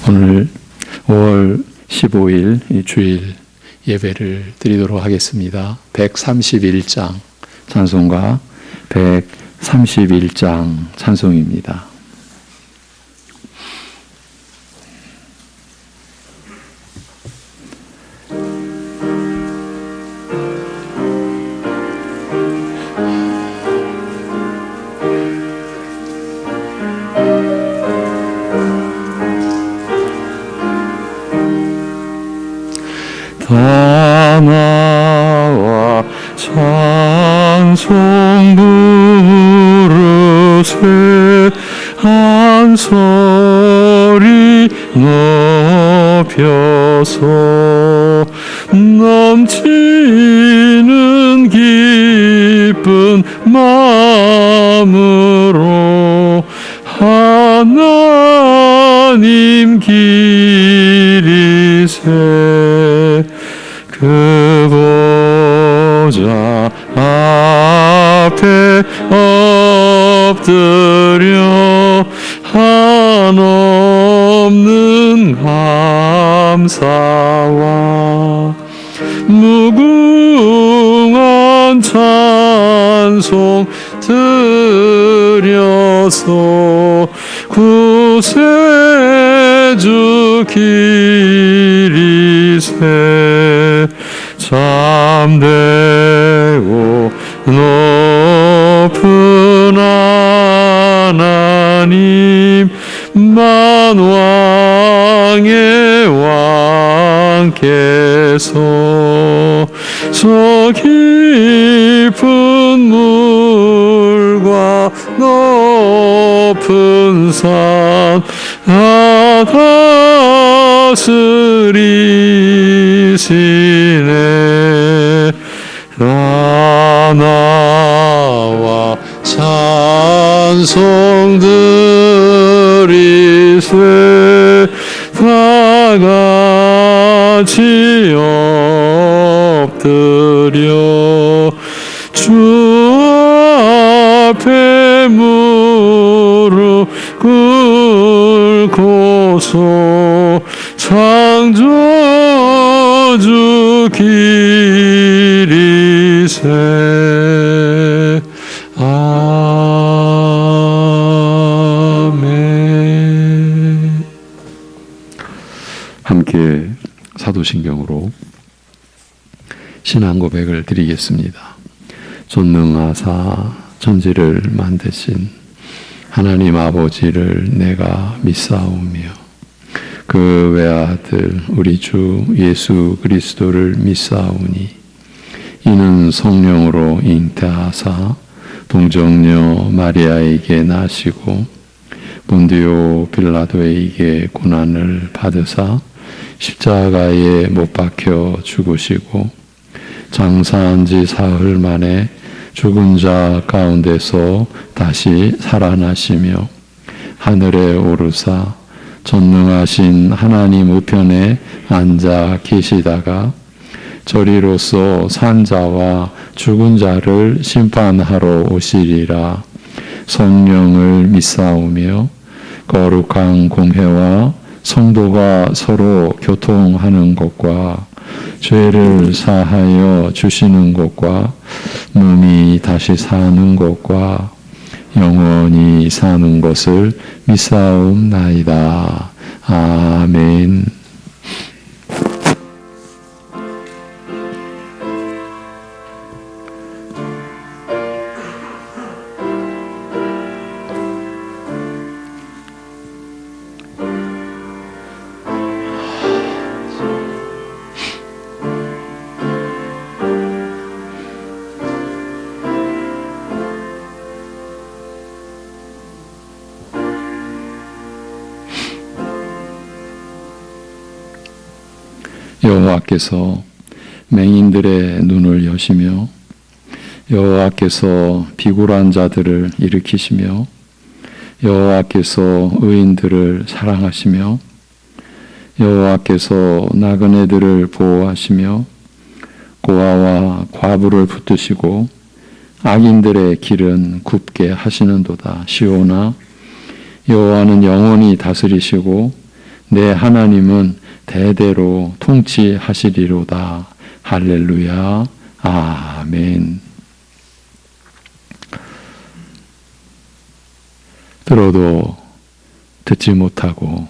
오늘 5월 15일 이 주일 예배를 드리도록 하겠습니다. 131장 찬송가 131장 찬송입니다. 다 나와 찬송 부르세 한 소리 높여서 넘치는 기쁜 마음으로 하나님 기리세 그 보좌 앞에 엎드려 한없는 감사와 무궁한 찬송 드려서 구세주 기리세 참되고 높은 하나님 만왕의 왕께서 저 깊은 물과 높은 산 다 다스리시네 다 나와 찬송 드리세 다 같이 엎드려 주 앞에 무릎 꿇고서 창조주 기리세 아멘. 함께 사도신경으로 신앙 고백을 드리겠습니다. 전능하사 천지를 만드신 하나님 아버지를 내가 믿사오며 그 외아들 우리 주 예수 그리스도를 믿사오니 이는 성령으로 잉태하사 동정녀 마리아에게 나시고 본디오 빌라도에게 고난을 받으사 십자가에 못 박혀 죽으시고 장사한 지 사흘 만에 죽은 자 가운데서 다시 살아나시며 하늘에 오르사 전능하신 하나님 우편에 앉아 계시다가 저리로서 산 자와 죽은 자를 심판하러 오시리라. 성령을 믿사오며 거룩한 공회와 성도가 서로 교통하는 것과 죄를 사하여 주시는 것과 몸이 다시 사는 것과 영원히 사는 것을 믿사옵나이다. 아멘. 여호와께서 맹인들의 눈을 여시며 여호와께서 비굴한 자들을 일으키시며 여호와께서 의인들을 사랑하시며 여호와께서 나그네들을 보호하시며 고아와 과부를 붙드시고 악인들의 길은 굽게 하시는도다. 시오나 여호와는 영원히 다스리시고 내 하나님은 대대로 통치하시리로다. 할렐루야. 아멘. 들어도 듣지 못하고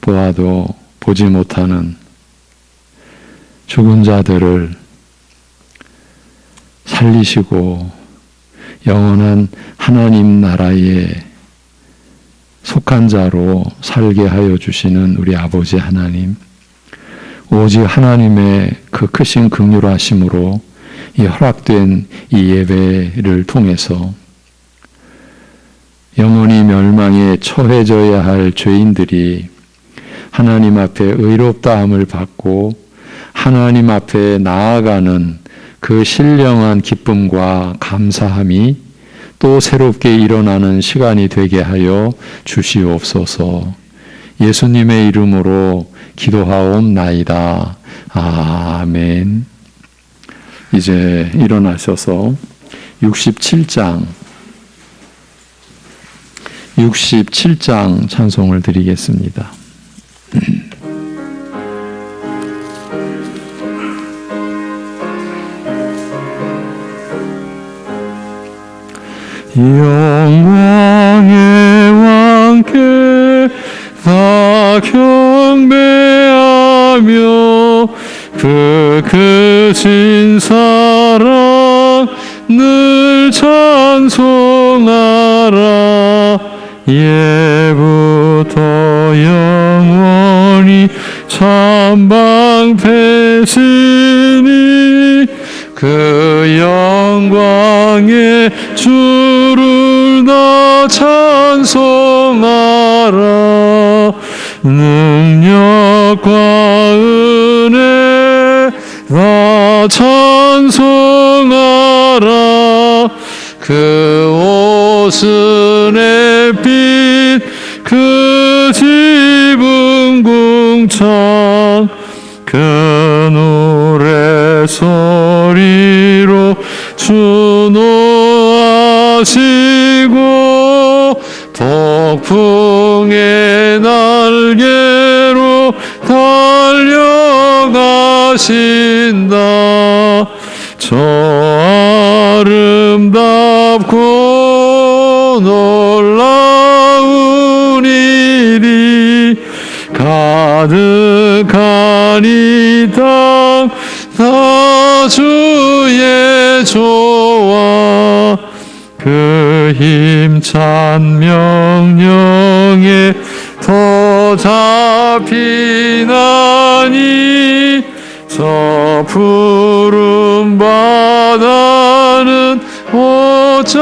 보아도 보지 못하는 죽은 자들을 살리시고 영원한 하나님 나라에 속한 자로 살게 하여 주시는 우리 아버지 하나님, 오직 하나님의 그 크신 긍휼하심으로 이 허락된 이 예배를 통해서 영원히 멸망에 처해져야 할 죄인들이 하나님 앞에 의롭다함을 받고 하나님 앞에 나아가는 그 신령한 기쁨과 감사함이 또 새롭게 일어나는 시간이 되게 하여 주시옵소서. 예수님의 이름으로 기도하옵나이다. 아멘. 이제 일어나셔서 67장 찬송을 드리겠습니다. 영광의 왕께 다 경배하며 그 크신 사랑 늘 찬송하라. 예부터 영원히 찬방패시니 그 영광의 주를 다 찬송하라. 능력과 은혜 다 찬송하라. 그 옷은 햇빛 그 집은 궁창 그 노래 소리로 준호하시고 폭풍의 날개로 달려가신다. 저 아름답고 놀라운 일이 가득한 이 땅 다 주의 조와 그 힘찬 명령에 더 잡히나니 저 푸른 바다는 옷자락이라.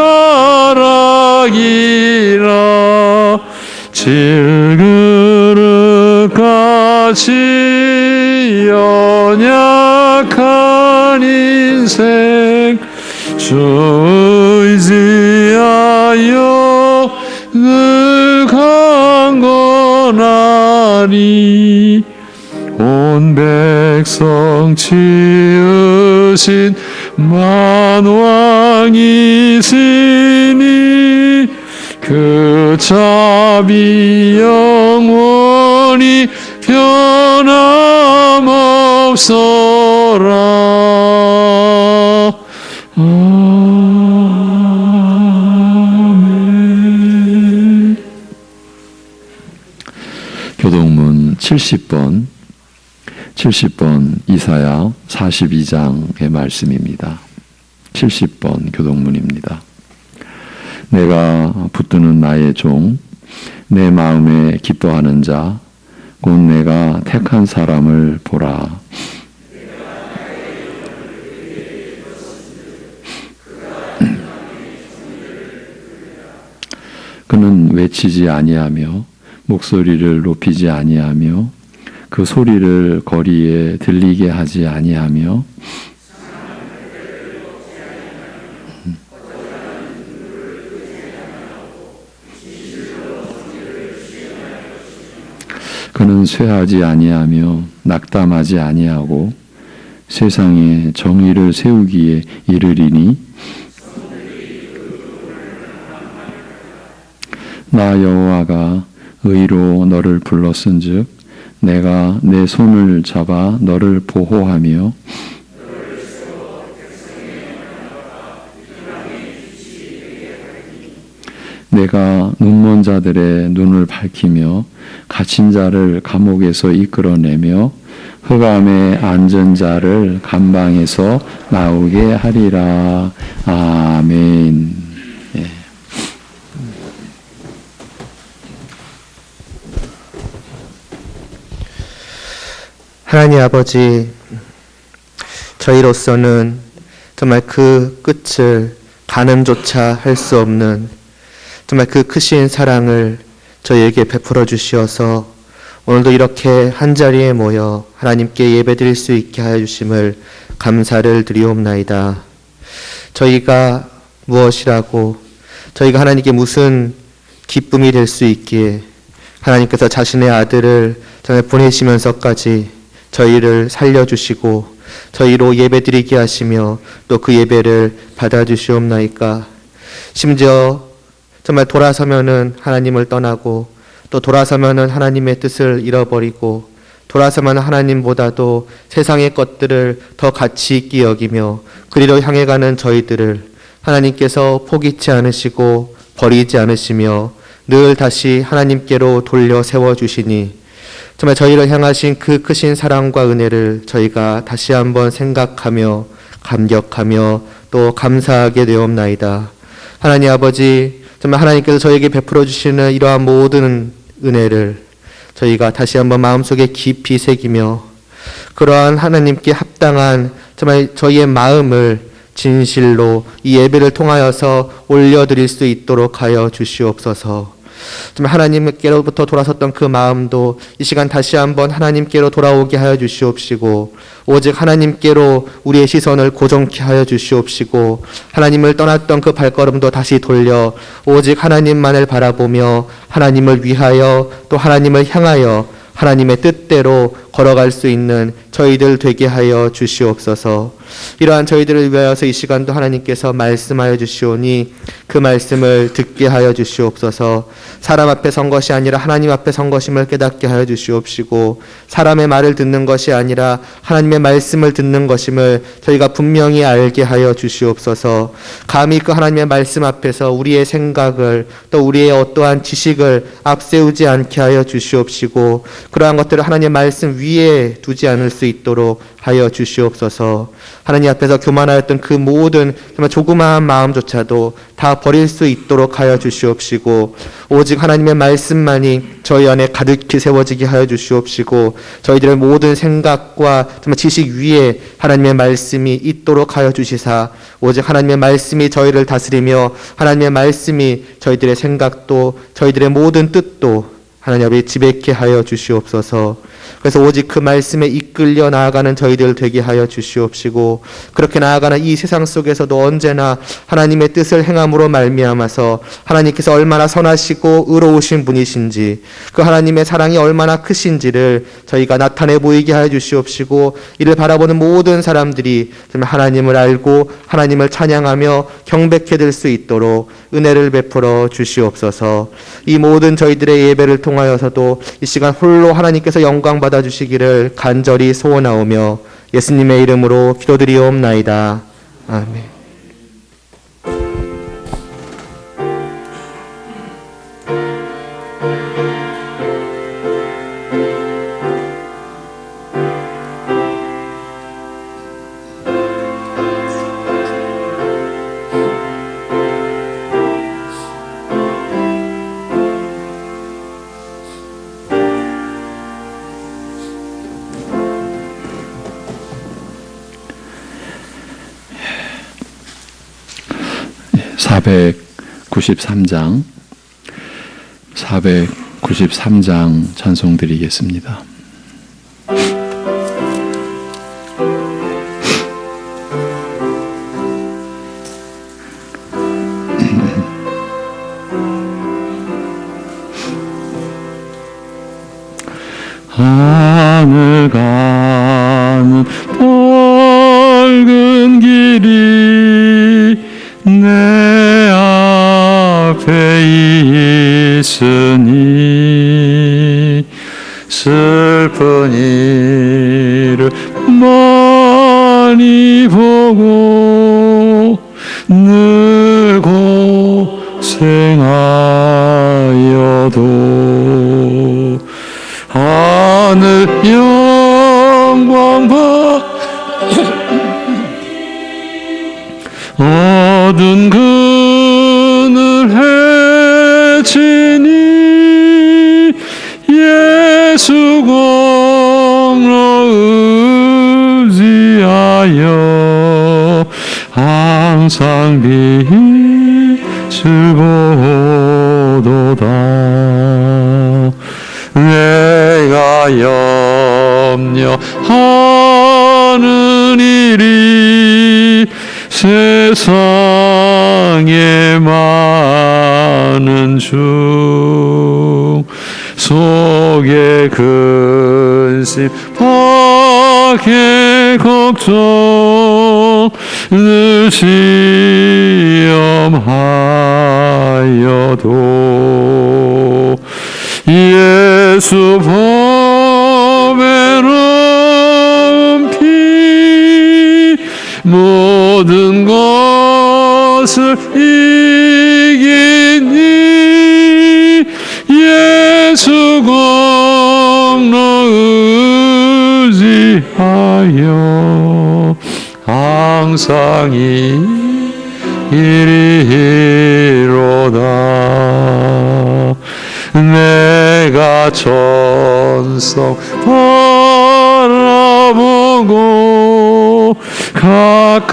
질그릇같이 연약한 인생 주 의지하여 늘 강건하리. 온 백성 치으신 만왕이시니 그 자비 영원히 변함없어라. 아멘. 교동문 70번 이사야 42장의 말씀입니다. 70번 교동문입니다. 내가 붙드는 나의 종, 내 마음에 기뻐하는 자, 곧 내가 택한 사람을 보라. 그는 외치지 아니하며 목소리를 높이지 아니하며 그 소리를 거리에 들리게 하지 아니하며 그는 쇠하지 아니하며 낙담하지 아니하고 세상에 정의를 세우기에 이르리니 나 여호와가 의로 너를 불렀은즉 내가 내 손을 잡아 너를 보호하며 내가 눈먼 자들의 눈을 밝히며 갇힌 자를 감옥에서 이끌어내며 흑암에 앉은 자를 감방에서 나오게 하리라. 아멘. 예. 하나님 아버지, 저희로서는 정말 그 끝을 가늠조차 할 수 없는 정말 그 크신 사랑을 저희에게 베풀어 주시어서 오늘도 이렇게 한자리에 모여 하나님께 예배드릴 수 있게 하여 주심을 감사를 드리옵나이다. 저희가 무엇이라고, 저희가 하나님께 무슨 기쁨이 될 수 있기에 하나님께서 자신의 아들을 정말 보내시면서까지 저희를 살려주시고 저희로 예배드리게 하시며 또 그 예배를 받아주시옵나이까. 심지어 정말 돌아서면은 하나님을 떠나고 또 돌아서면은 하나님의 뜻을 잃어버리고 돌아서면 하나님보다도 세상의 것들을 더 가치 있게 여기며 그리로 향해 가는 저희들을 하나님께서 포기치 않으시고 버리지 않으시며 늘 다시 하나님께로 돌려 세워주시니 정말 저희를 향하신 그 크신 사랑과 은혜를 저희가 다시 한번 생각하며 감격하며 또 감사하게 되옵나이다. 하나님 아버지, 정말 하나님께서 저에게 베풀어 주시는 이러한 모든 은혜를 저희가 다시 한번 마음속에 깊이 새기며 그러한 하나님께 합당한 정말 저희의 마음을 진실로 이 예배를 통하여서 올려드릴 수 있도록 하여 주시옵소서. 정말 하나님께로부터 돌아섰던 그 마음도 이 시간 다시 한번 하나님께로 돌아오게 하여 주시옵시고 오직 하나님께로 우리의 시선을 고정케 하여 주시옵시고 하나님을 떠났던 그 발걸음도 다시 돌려 오직 하나님만을 바라보며 하나님을 위하여 또 하나님을 향하여 하나님의 뜻대로 걸어갈 수 있는 저희들 되게 하여 주시옵소서. 이러한 저희들을 위하여서 이 시간도 하나님께서 말씀하여 주시오니 그 말씀을 듣게 하여 주시옵소서. 사람 앞에 선 것이 아니라 하나님 앞에 선 것임을 깨닫게 하여 주시옵시고 사람의 말을 듣는 것이 아니라 하나님의 말씀을 듣는 것임을 저희가 분명히 알게 하여 주시옵소서. 감히 그 하나님의 말씀 앞에서 우리의 생각을 또 우리의 어떠한 지식을 앞세우지 않게 하여 주시옵시고 그러한 것들을 하나님의 말씀 위에 두지 않을 수 있도록 하여 주시옵소서. 하나님 앞에서 교만하였던 그 모든 정말 조그마한 마음조차도 다 버릴 수 있도록 하여 주시옵시고 오직 하나님의 말씀만이 저희 안에 가득히 세워지게 하여 주시옵시고 저희들의 모든 생각과 정말 지식 위에 하나님의 말씀이 있도록 하여 주시사 오직 하나님의 말씀이 저희를 다스리며 하나님의 말씀이 저희들의 생각도 저희들의 모든 뜻도 하나님 아버지 지배케 하여 주시옵소서. 그래서 오직 그 말씀에 이끌려 나아가는 저희들 되게 하여 주시옵시고 그렇게 나아가는 이 세상 속에서도 언제나 하나님의 뜻을 행함으로 말미암아서 하나님께서 얼마나 선하시고 의로우신 분이신지 그 하나님의 사랑이 얼마나 크신지를 저희가 나타내 보이게 하여 주시옵시고 이를 바라보는 모든 사람들이 정말 하나님을 알고 하나님을 찬양하며 경배케 될 수 있도록 은혜를 베풀어 주시옵소서. 이 모든 저희들의 예배를 통하여서도 이 시간 홀로 하나님께서 영광 받아 주시기를 간절히 소원하오며 예수님의 이름으로 기도드리옵나이다. 아멘. (493장) 찬송 드리겠습니다. 하늘 가는 밝은 길이 내 앞에 있으니 슬픈 일을 많이 보고 늘 고생하여도 하늘 영광과 어두운 그늘 헤치니 예수 공로 의지하여 항상 빛을 보도다. 내가 염려하는 일이 세상에 많은 중 속에 근심 밖에 걱정 늘 시험하여도 예수 법에 넘피 모든 것을 이기니 예수 공로 의지하여 항상 이리로다. 내가 천성 바라보고 가까이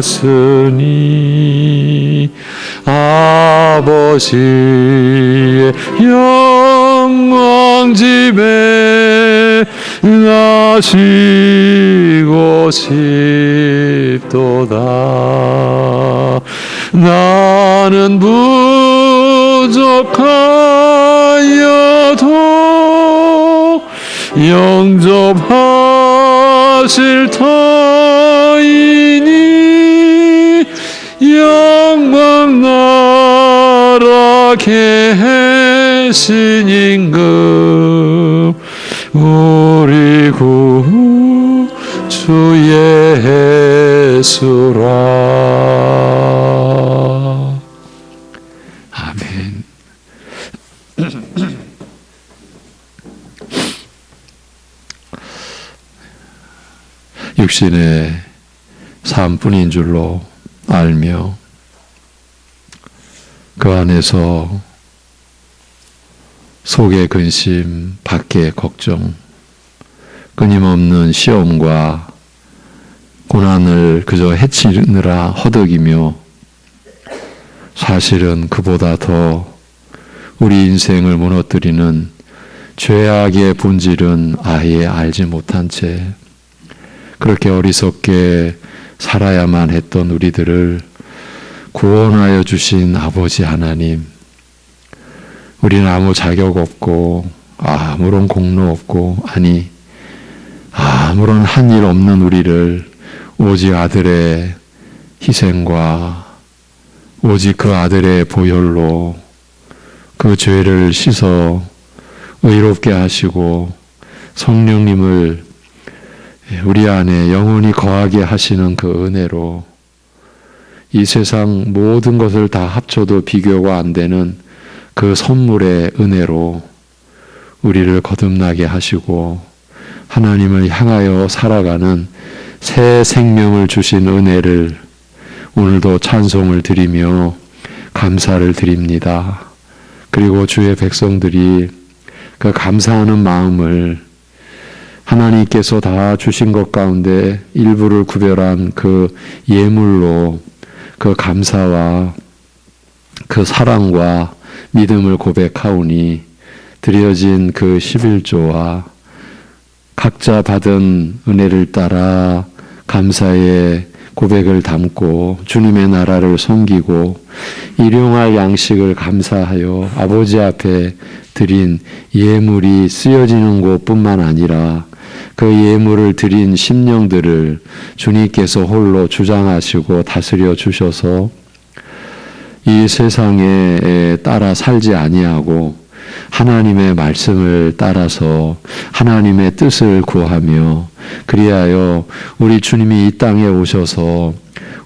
왔으니 아버지의 영광 집에 나시고 싶도다. 나는 부족하여도 영접하실 터이니 영광 나라 계신 임금 우리 구주 예수라. 아멘. 육신의 삶뿐인 줄로 알며 그 안에서 속의 근심, 밖의 걱정, 끊임없는 시험과 고난을 그저 해치느라 허덕이며 사실은 그보다 더 우리 인생을 무너뜨리는 죄악의 본질은 아예 알지 못한 채 그렇게 어리석게 살아야만 했던 우리들을 구원하여 주신 아버지 하나님, 우리는 아무 자격 없고 아무런 공로 없고 아무런 한 일 없는 우리를 오직 아들의 희생과 오직 그 아들의 보혈로 그 죄를 씻어 의롭게 하시고 성령님을 우리 안에 영원히 거하게 하시는 그 은혜로 이 세상 모든 것을 다 합쳐도 비교가 안 되는 그 선물의 은혜로 우리를 거듭나게 하시고 하나님을 향하여 살아가는 새 생명을 주신 은혜를 오늘도 찬송을 드리며 감사를 드립니다. 그리고 주의 백성들이 그 감사하는 마음을 하나님께서 다 주신 것 가운데 일부를 구별한 그 예물로 그 감사와 그 사랑과 믿음을 고백하오니 드려진 그 11조와 각자 받은 은혜를 따라 감사의 고백을 담고 주님의 나라를 섬기고 일용할 양식을 감사하여 아버지 앞에 드린 예물이 쓰여지는 곳뿐만 아니라 그 예물을 드린 심령들을 주님께서 홀로 주장하시고 다스려 주셔서 이 세상에 따라 살지 아니하고 하나님의 말씀을 따라서 하나님의 뜻을 구하며 그리하여 우리 주님이 이 땅에 오셔서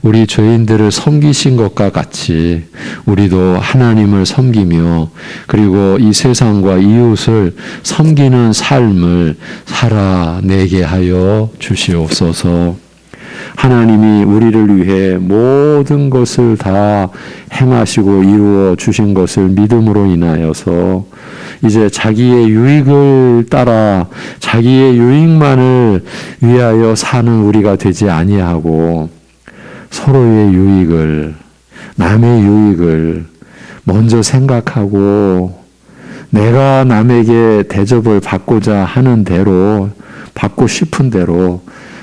우리 죄인들을 섬기신 것과 같이 우리도 하나님을 섬기며 그리고 이 세상과 이웃을 섬기는 삶을 살아내게 하여 주시옵소서. 하나님이 우리를 위해 모든 것을 다 행하시고 이루어 주신 것을 믿음으로 인하여서 이제 자기의 유익을 따라 자기의 유익만을 위하여 사는 우리가 되지 아니하고 서로의 유익을, 남의 유익을 먼저 생각하고 내가 남에게 대접을 받고자 하는 대로, 받고 싶은 대로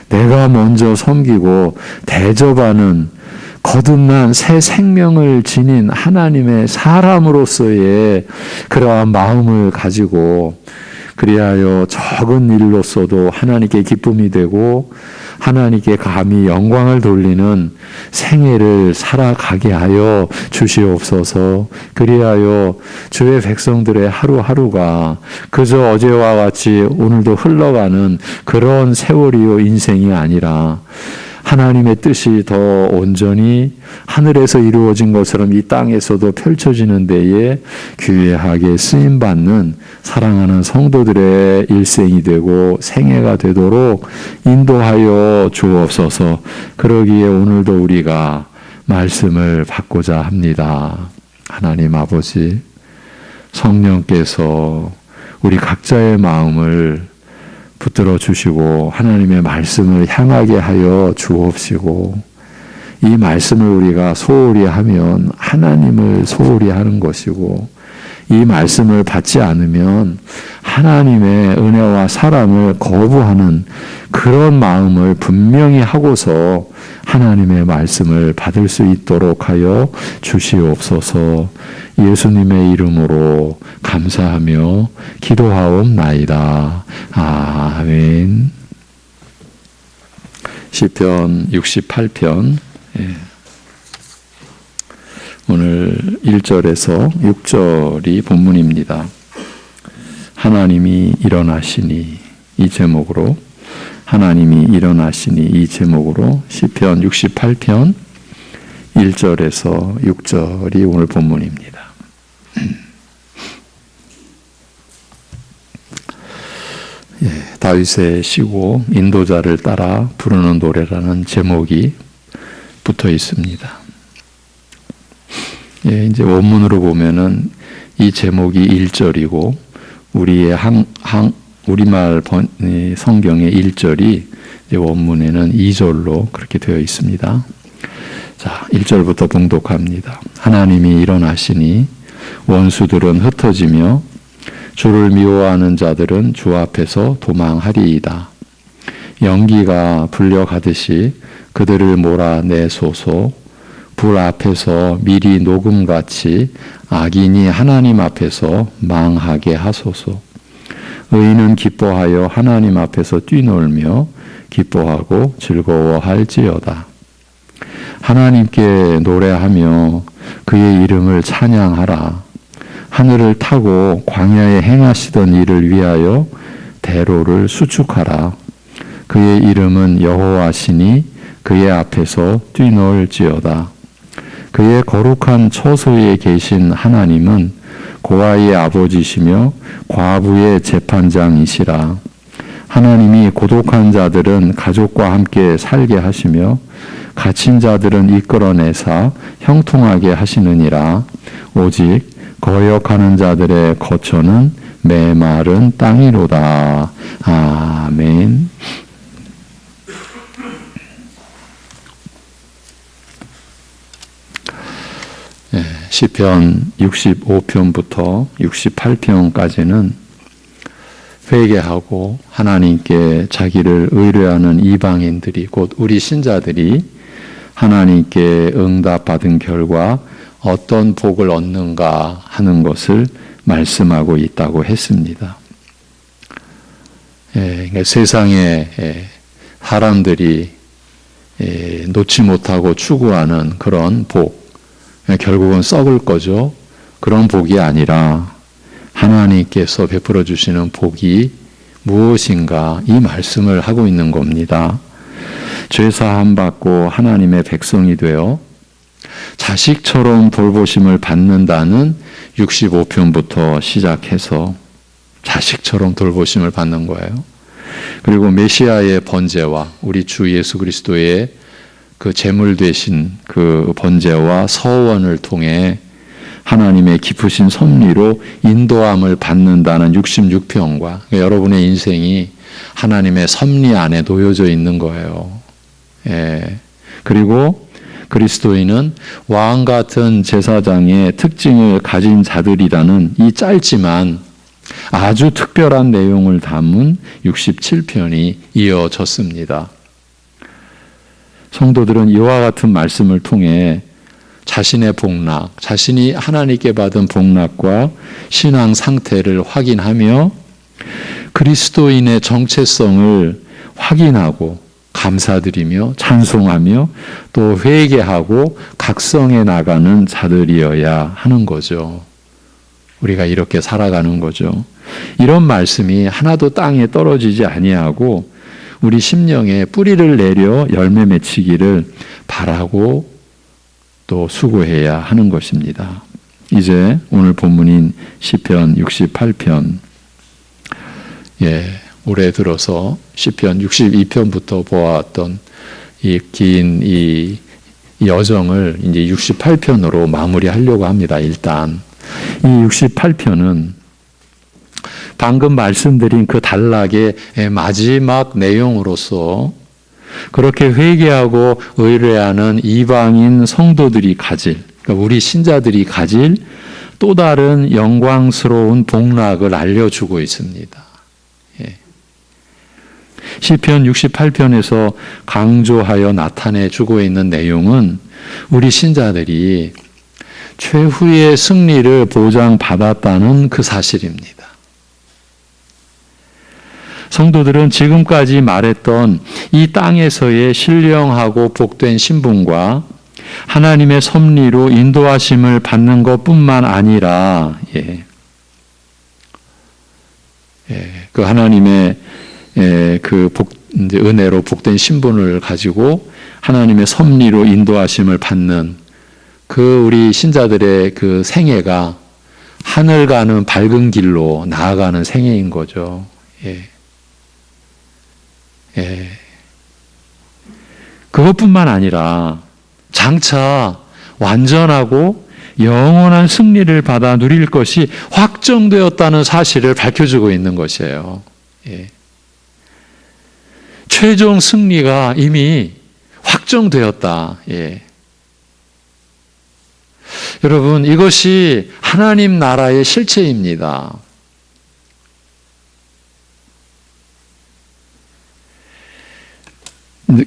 내가 먼저 섬기고 대접하는 거듭난 새 생명을 지닌 하나님의 사람으로서의 그러한 마음을 가지고 그리하여 적은 일로서도 하나님께 기쁨이 되고 하나님께 감히 영광을 돌리는 생애를 살아가게 하여 주시옵소서. 그리하여 주의 백성들의 하루하루가 그저 어제와 같이 오늘도 흘러가는 그런 세월이요 인생이 아니라 하나님의 뜻이 더 온전히 하늘에서 이루어진 것처럼 이 땅에서도 펼쳐지는 데에 귀하게 쓰임받는 사랑하는 성도들의 일생이 되고 생애가 되도록 인도하여 주옵소서. 그러기에 오늘도 우리가 말씀을 받고자 합니다. 하나님 아버지, 성령께서 우리 각자의 마음을 붙들어 주시고 하나님의 말씀을 향하게 하여 주옵시고 이 말씀을 우리가 소홀히 하면 하나님을 소홀히 하는 것이고 이 말씀을 받지 않으면 하나님의 은혜와 사랑을 거부하는 그런 마음을 분명히 하고서 하나님의 말씀을 받을 수 있도록 하여 주시옵소서. 예수님의 이름으로 감사하며 기도하옵나이다. 아멘. 시편 68편 오늘 1절에서 6절이 본문입니다. 하나님이 일어나시니 이 제목으로 하나님이 일어나시니 이 제목으로 시편 68편 1절에서 6절이 오늘 본문입니다. 다윗의 시고 인도자를 따라 부르는 노래라는 제목이 붙어 있습니다. 이제 원문으로 보면은 이 제목이 1절이고 우리의 우리말 성경의 1절이 이제 원문에는 2절로 그렇게 되어 있습니다. 자, 1절부터 봉독합니다. 하나님이 일어나시니 원수들은 흩어지며 주를 미워하는 자들은 주 앞에서 도망하리이다. 연기가 불려가듯이 그들을 몰아내소서. 불 앞에서 미리 녹음같이 악인이 하나님 앞에서 망하게 하소서. 의인은 기뻐하여 하나님 앞에서 뛰놀며 기뻐하고 즐거워할지어다. 하나님께 노래하며 그의 이름을 찬양하라. 하늘을 타고 광야에 행하시던 일을 위하여 대로를 수축하라. 그의 이름은 여호와시니 그의 앞에서 뛰놀지어다. 그의 거룩한 처소에 계신 하나님은 고아의 아버지시며 과부의 재판장이시라. 하나님이 고독한 자들은 가족과 함께 살게 하시며 갇힌 자들은 이끌어내사 형통하게 하시느니라. 오직 거역하는 자들의 거처는 메마른 땅이로다. 아멘. 시편 65편부터 68편까지는 회개하고 하나님께 자기를 의뢰하는 이방인들이 곧 우리 신자들이 하나님께 응답받은 결과 어떤 복을 얻는가 하는 것을 말씀하고 있다고 했습니다. 그러니까 세상에 사람들이 놓지 못하고 추구하는 그런 복, 결국은 썩을 거죠. 그런 복이 아니라 하나님께서 베풀어 주시는 복이 무엇인가 이 말씀을 하고 있는 겁니다. 죄사함 받고 하나님의 백성이 되어 자식처럼 돌보심을 받는다는 65편부터 시작해서 자식처럼 돌보심을 받는 거예요. 그리고 메시아의 번제와 우리 주 예수 그리스도의 그 제물 되신 그 번제와 서원을 통해 하나님의 깊으신 섭리로 인도함을 받는다는 66편과 여러분의 인생이 하나님의 섭리 안에 놓여져 있는 거예요. 예. 그리고 그리스도인은 왕 같은 제사장의 특징을 가진 자들이라는 이 짧지만 아주 특별한 내용을 담은 67편이 이어졌습니다. 성도들은 이와 같은 말씀을 통해 자신의 복락, 자신이 하나님께 받은 복락과 신앙 상태를 확인하며 그리스도인의 정체성을 확인하고 감사드리며 찬송하며 또 회개하고 각성해 나가는 자들이어야 하는 거죠. 우리가 이렇게 살아가는 거죠. 이런 말씀이 하나도 땅에 떨어지지 아니하고 우리 심령에 뿌리를 내려 열매 맺히기를 바라고 또 수고해야 하는 것입니다. 이제 오늘 본문인 시편 68편, 올해 들어서 시편 62편부터 보아왔던 이 긴 이 여정을 이제 68편으로 마무리하려고 합니다. 일단 이 68편은 방금 말씀드린 그 단락의 마지막 내용으로서 그렇게 회개하고 의뢰하는 이방인 성도들이 가질, 그러니까 우리 신자들이 가질 또 다른 영광스러운 복락을 알려주고 있습니다. 시편 68편에서 강조하여 나타내주고 있는 내용은 우리 신자들이 최후의 승리를 보장받았다는 그 사실입니다. 성도들은 지금까지 말했던 이 땅에서의 신령하고 복된 신분과 하나님의 섭리로 인도하심을 받는 것뿐만 아니라 그 하나님의 그 은혜로 복된 신분을 가지고 하나님의 섭리로 인도하심을 받는 그 우리 신자들의 그 생애가 하늘 가는 밝은 길로 나아가는 생애인 거죠. 그것뿐만 아니라 장차 완전하고 영원한 승리를 받아 누릴 것이 확정되었다는 사실을 밝혀주고 있는 것이에요. 최종 승리가 이미 확정되었다. 여러분, 이것이 하나님 나라의 실체입니다.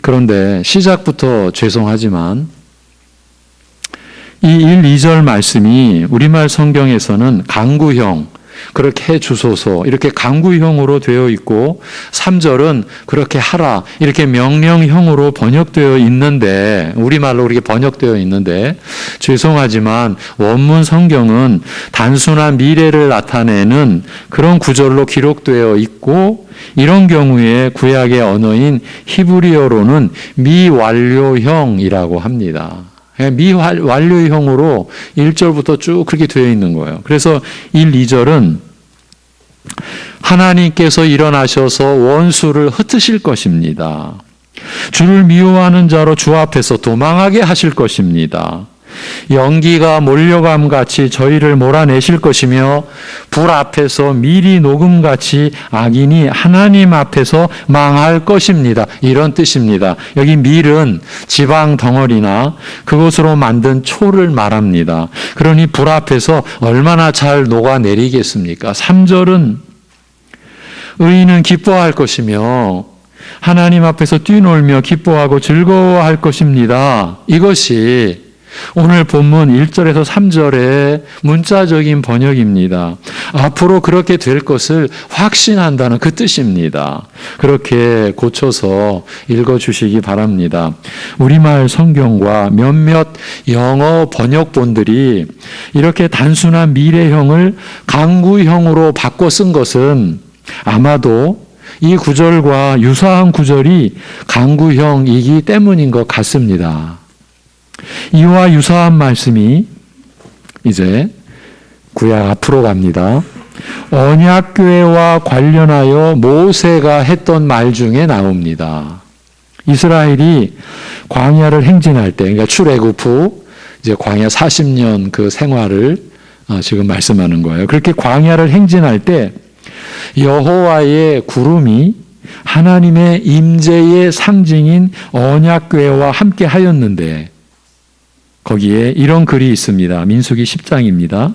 그런데 시작부터 죄송하지만 이 1, 2절 말씀이 우리말 성경에서는 강구형, 그렇게 해 주소서 이렇게 강구형으로 되어 있고 3절은 그렇게 하라 이렇게 명령형으로 번역되어 있는데 우리말로 그렇게 번역되어 있는데 죄송하지만 원문 성경은 단순한 미래를 나타내는 그런 구절로 기록되어 있고 이런 경우에 구약의 언어인 히브리어로는 미완료형이라고 합니다. 미완료형으로 1절부터 쭉 그렇게 되어 있는 거예요. 그래서 1, 2절은 하나님께서 일어나셔서 원수를 흩으실 것입니다. 주를 미워하는 자로 주 앞에서 도망하게 하실 것입니다. 연기가 몰려감같이 저희를 몰아내실 것이며 불 앞에서 미리 녹음같이 악인이 하나님 앞에서 망할 것입니다. 이런 뜻입니다. 여기 밀은 지방 덩어리나 그것으로 만든 초를 말합니다. 그러니 불 앞에서 얼마나 잘 녹아내리겠습니까? 3절은 의인은 기뻐할 것이며 하나님 앞에서 뛰놀며 기뻐하고 즐거워할 것입니다. 이것이 오늘 본문 1절에서 3절의 문자적인 번역입니다. 앞으로 그렇게 될 것을 확신한다는 그 뜻입니다. 그렇게 고쳐서 읽어주시기 바랍니다. 우리말 성경과 몇몇 영어 번역본들이 이렇게 단순한 미래형을 강구형으로 바꿔 쓴 것은 아마도 이 구절과 유사한 구절이 강구형이기 때문인 것 같습니다. 이와 유사한 말씀이 이제 구약 앞으로 갑니다. 언약궤와 관련하여 모세가 했던 말 중에 나옵니다. 이스라엘이 광야를 행진할 때, 그러니까 출애굽 후 이제 광야 40년 그 생활을 지금 말씀하는 거예요. 그렇게 광야를 행진할 때 여호와의 구름이 하나님의 임재의 상징인 언약궤와 함께 하였는데 거기에 이런 글이 있습니다. 민수기 10장입니다.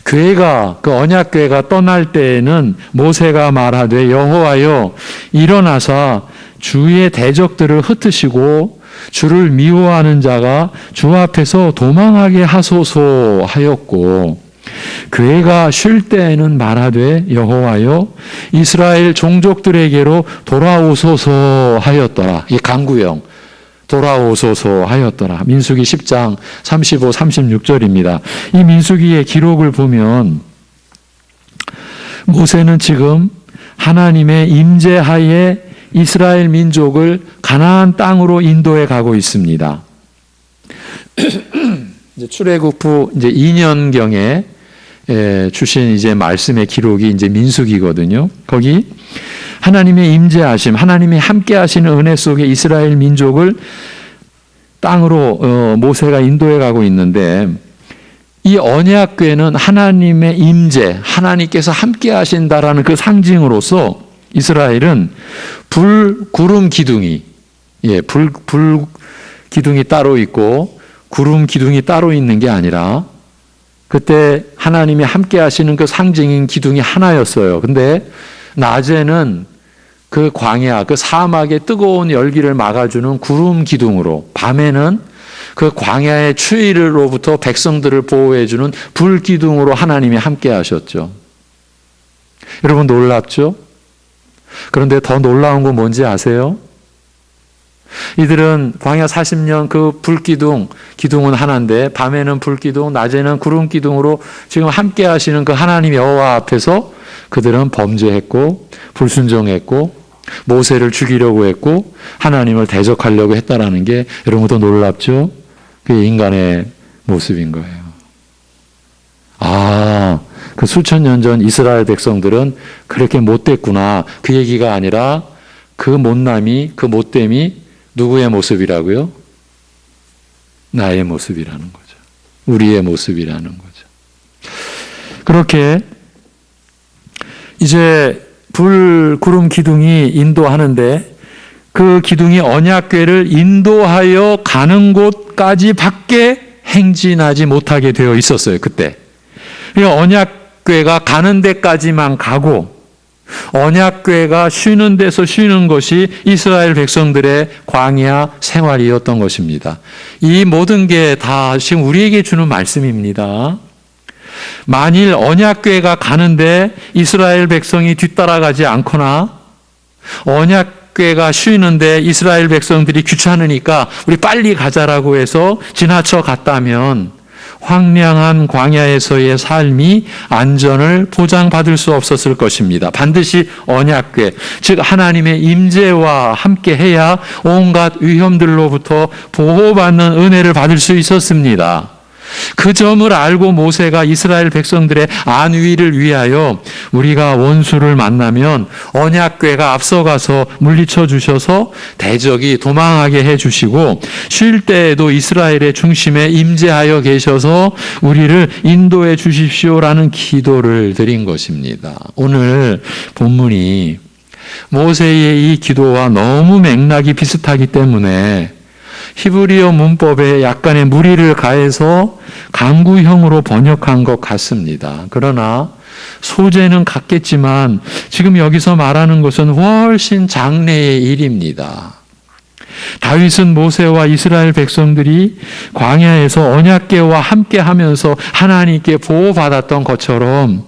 궤가 그 언약궤가 떠날 때에는 모세가 말하되 여호와여 일어나사 주의 대적들을 흩으시고 주를 미워하는 자가 주 앞에서 도망하게 하소서 하였고 궤가 쉴 때에는 말하되 여호와여 이스라엘 종족들에게로 돌아오소서 하였더라. 이 강구형 돌아오소서 하였더라. 민수기 10장 35, 36절입니다. 이 민수기의 기록을 보면 모세는 지금 하나님의 임재하에 이스라엘 민족을 가나안 땅으로 인도해 가고 있습니다. 이제 출애굽 후 이제 2년경에 주신 이제 말씀의 기록이 이제 민수기거든요. 거기 하나님의 임재하심, 하나님이 함께 하시는 은혜 속에 이스라엘 민족을 땅으로 모세가 인도해 가고 있는데 이 언약궤는 하나님의 임재, 하나님께서 함께 하신다라는 그 상징으로서 이스라엘은 구름 기둥이, 불 기둥이 따로 있고 구름 기둥이 따로 있는 게 아니라 그때 하나님이 함께 하시는 그 상징인 기둥이 하나였어요. 근데 낮에는 그 광야, 그 사막의 뜨거운 열기를 막아주는 구름 기둥으로, 밤에는 그 광야의 추위로부터 백성들을 보호해주는 불 기둥으로 하나님이 함께 하셨죠. 여러분 놀랍죠? 그런데 더 놀라운 건 뭔지 아세요? 이들은 광야 40년 그 기둥은 하나인데 밤에는 불기둥, 낮에는 구름 기둥으로 지금 함께 하시는 그 하나님 여호와 앞에서 그들은 범죄했고 불순종했고 모세를 죽이려고 했고 하나님을 대적하려고 했다라는 게 여러분도 놀랍죠? 그게 인간의 모습인 거예요. 그 수천 년 전 이스라엘 백성들은 그렇게 못됐구나. 그 얘기가 아니라 그 못남이, 그 못됨이 누구의 모습이라고요? 나의 모습이라는 거죠. 우리의 모습이라는 거죠. 그렇게 이제 구름 기둥이 인도하는데 그 기둥이 언약궤를 인도하여 가는 곳까지 밖에 행진하지 못하게 되어 있었어요. 그때. 언약궤가 가는 데까지만 가고 언약궤가 쉬는 데서 쉬는 것이 이스라엘 백성들의 광야 생활이었던 것입니다. 이 모든 게 다 지금 우리에게 주는 말씀입니다. 만일 언약궤가 가는데 이스라엘 백성이 뒤따라가지 않거나 언약궤가 쉬는데 이스라엘 백성들이 귀찮으니까 우리 빨리 가자라고 해서 지나쳐 갔다면 황량한 광야에서의 삶이 안전을 보장받을 수 없었을 것입니다. 반드시 언약궤, 즉 하나님의 임재와 함께 해야 온갖 위험들로부터 보호받는 은혜를 받을 수 있었습니다. 그 점을 알고 모세가 이스라엘 백성들의 안위를 위하여 우리가 원수를 만나면 언약궤가 앞서가서 물리쳐 주셔서 대적이 도망하게 해주시고 쉴 때에도 이스라엘의 중심에 임재하여 계셔서 우리를 인도해 주십시오라는 기도를 드린 것입니다. 오늘 본문이 모세의 이 기도와 너무 맥락이 비슷하기 때문에 히브리어 문법에 약간의 무리를 가해서 강구형으로 번역한 것 같습니다. 그러나 소재는 같겠지만 지금 여기서 말하는 것은 훨씬 장래의 일입니다. 다윗은 모세와 이스라엘 백성들이 광야에서 언약궤와 함께 하면서 하나님께 보호받았던 것처럼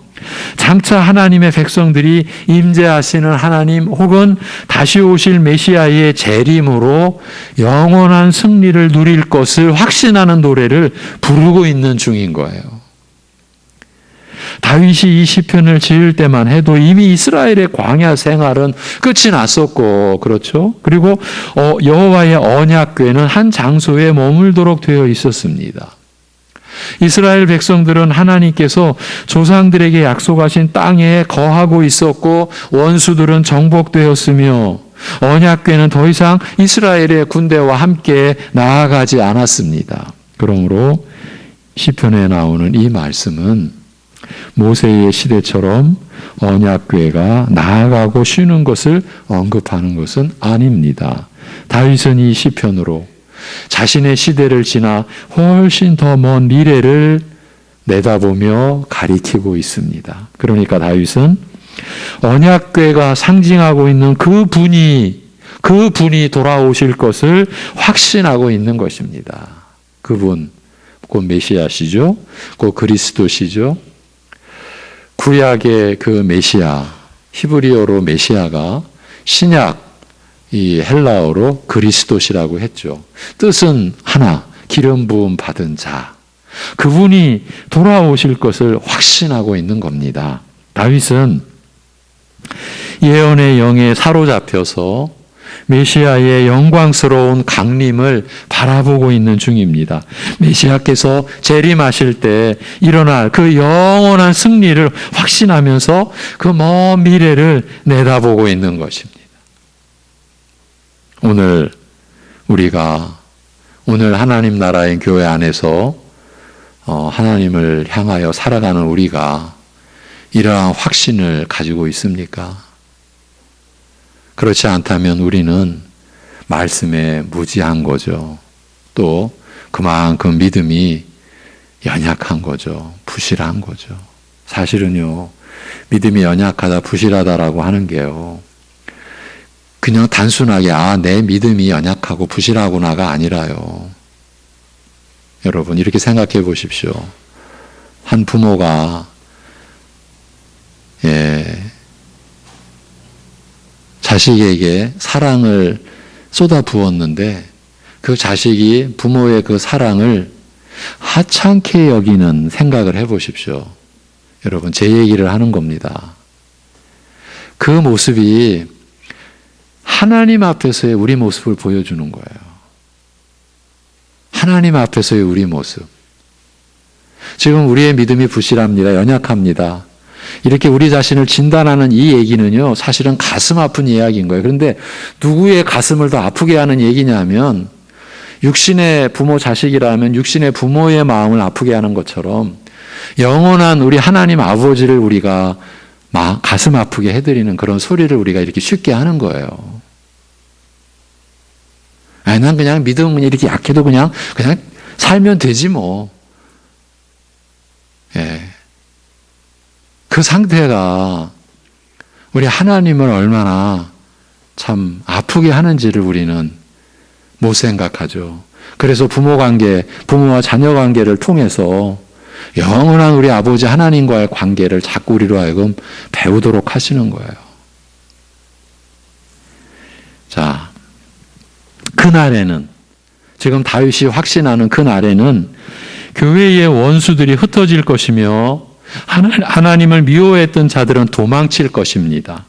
장차 하나님의 백성들이 임재하시는 하나님 혹은 다시 오실 메시아의 재림으로 영원한 승리를 누릴 것을 확신하는 노래를 부르고 있는 중인 거예요. 다윗이 이 시편을 지을 때만 해도 이미 이스라엘의 광야 생활은 끝이 났었고, 그렇죠? 그리고 여호와의 언약궤는 한 장소에 머물도록 되어 있었습니다. 이스라엘 백성들은 하나님께서 조상들에게 약속하신 땅에 거하고 있었고 원수들은 정복되었으며 언약궤는 더 이상 이스라엘의 군대와 함께 나아가지 않았습니다. 그러므로 시편에 나오는 이 말씀은 모세의 시대처럼 언약궤가 나아가고 쉬는 것을 언급하는 것은 아닙니다. 다윗은 이 시편으로 자신의 시대를 지나 훨씬 더 먼 미래를 내다보며 가리키고 있습니다. 그러니까 다윗은 언약궤가 상징하고 있는 그 분이 돌아오실 것을 확신하고 있는 것입니다. 그분, 곧 메시아시죠. 곧 그리스도시죠. 구약의 그 메시아, 히브리어로 메시아가 신약 이 헬라어로 그리스도시라고 했죠. 뜻은 하나, 기름 부음 받은 자. 그분이 돌아오실 것을 확신하고 있는 겁니다. 다윗은 예언의 영에 사로잡혀서 메시아의 영광스러운 강림을 바라보고 있는 중입니다. 메시아께서 재림하실 때 일어날 그 영원한 승리를 확신하면서 그 먼 미래를 내다보고 있는 것입니다. 오늘 하나님 나라의 교회 안에서 하나님을 향하여 살아가는 우리가 이러한 확신을 가지고 있습니까? 그렇지 않다면 우리는 말씀에 무지한 거죠. 또 그만큼 믿음이 연약한 거죠. 부실한 거죠. 사실은요, 믿음이 연약하다, 부실하다라고 하는 게요, 그냥 단순하게 내 믿음이 연약하고 부실하구나가 아니라요. 여러분 이렇게 생각해 보십시오. 한 부모가 자식에게 사랑을 쏟아 부었는데 그 자식이 부모의 그 사랑을 하찮게 여기는 생각을 해 보십시오. 여러분 제 얘기를 하는 겁니다. 그 모습이 하나님 앞에서의 우리 모습을 보여주는 거예요. 하나님 앞에서의 우리 모습. 지금 우리의 믿음이 부실합니다. 연약합니다. 이렇게 우리 자신을 진단하는 이 얘기는요, 사실은 가슴 아픈 이야기인 거예요. 그런데 누구의 가슴을 더 아프게 하는 얘기냐면, 육신의 부모 자식이라면 육신의 부모의 마음을 아프게 하는 것처럼 영원한 우리 하나님 아버지를 우리가 가슴 아프게 해드리는 그런 소리를 우리가 이렇게 쉽게 하는 거예요. 난 그냥 믿음은 이렇게 약해도 그냥 살면 되지 뭐. 그 상태가 우리 하나님을 얼마나 참 아프게 하는지를 우리는 못 생각하죠. 그래서 부모와 자녀 관계를 통해서 영원한 우리 아버지 하나님과의 관계를 자꾸 우리로 하여금 배우도록 하시는 거예요. 자, 그날에는, 지금 다윗이 확신하는 그날에는 교회의 원수들이 흩어질 것이며 하나님을 미워했던 자들은 도망칠 것입니다.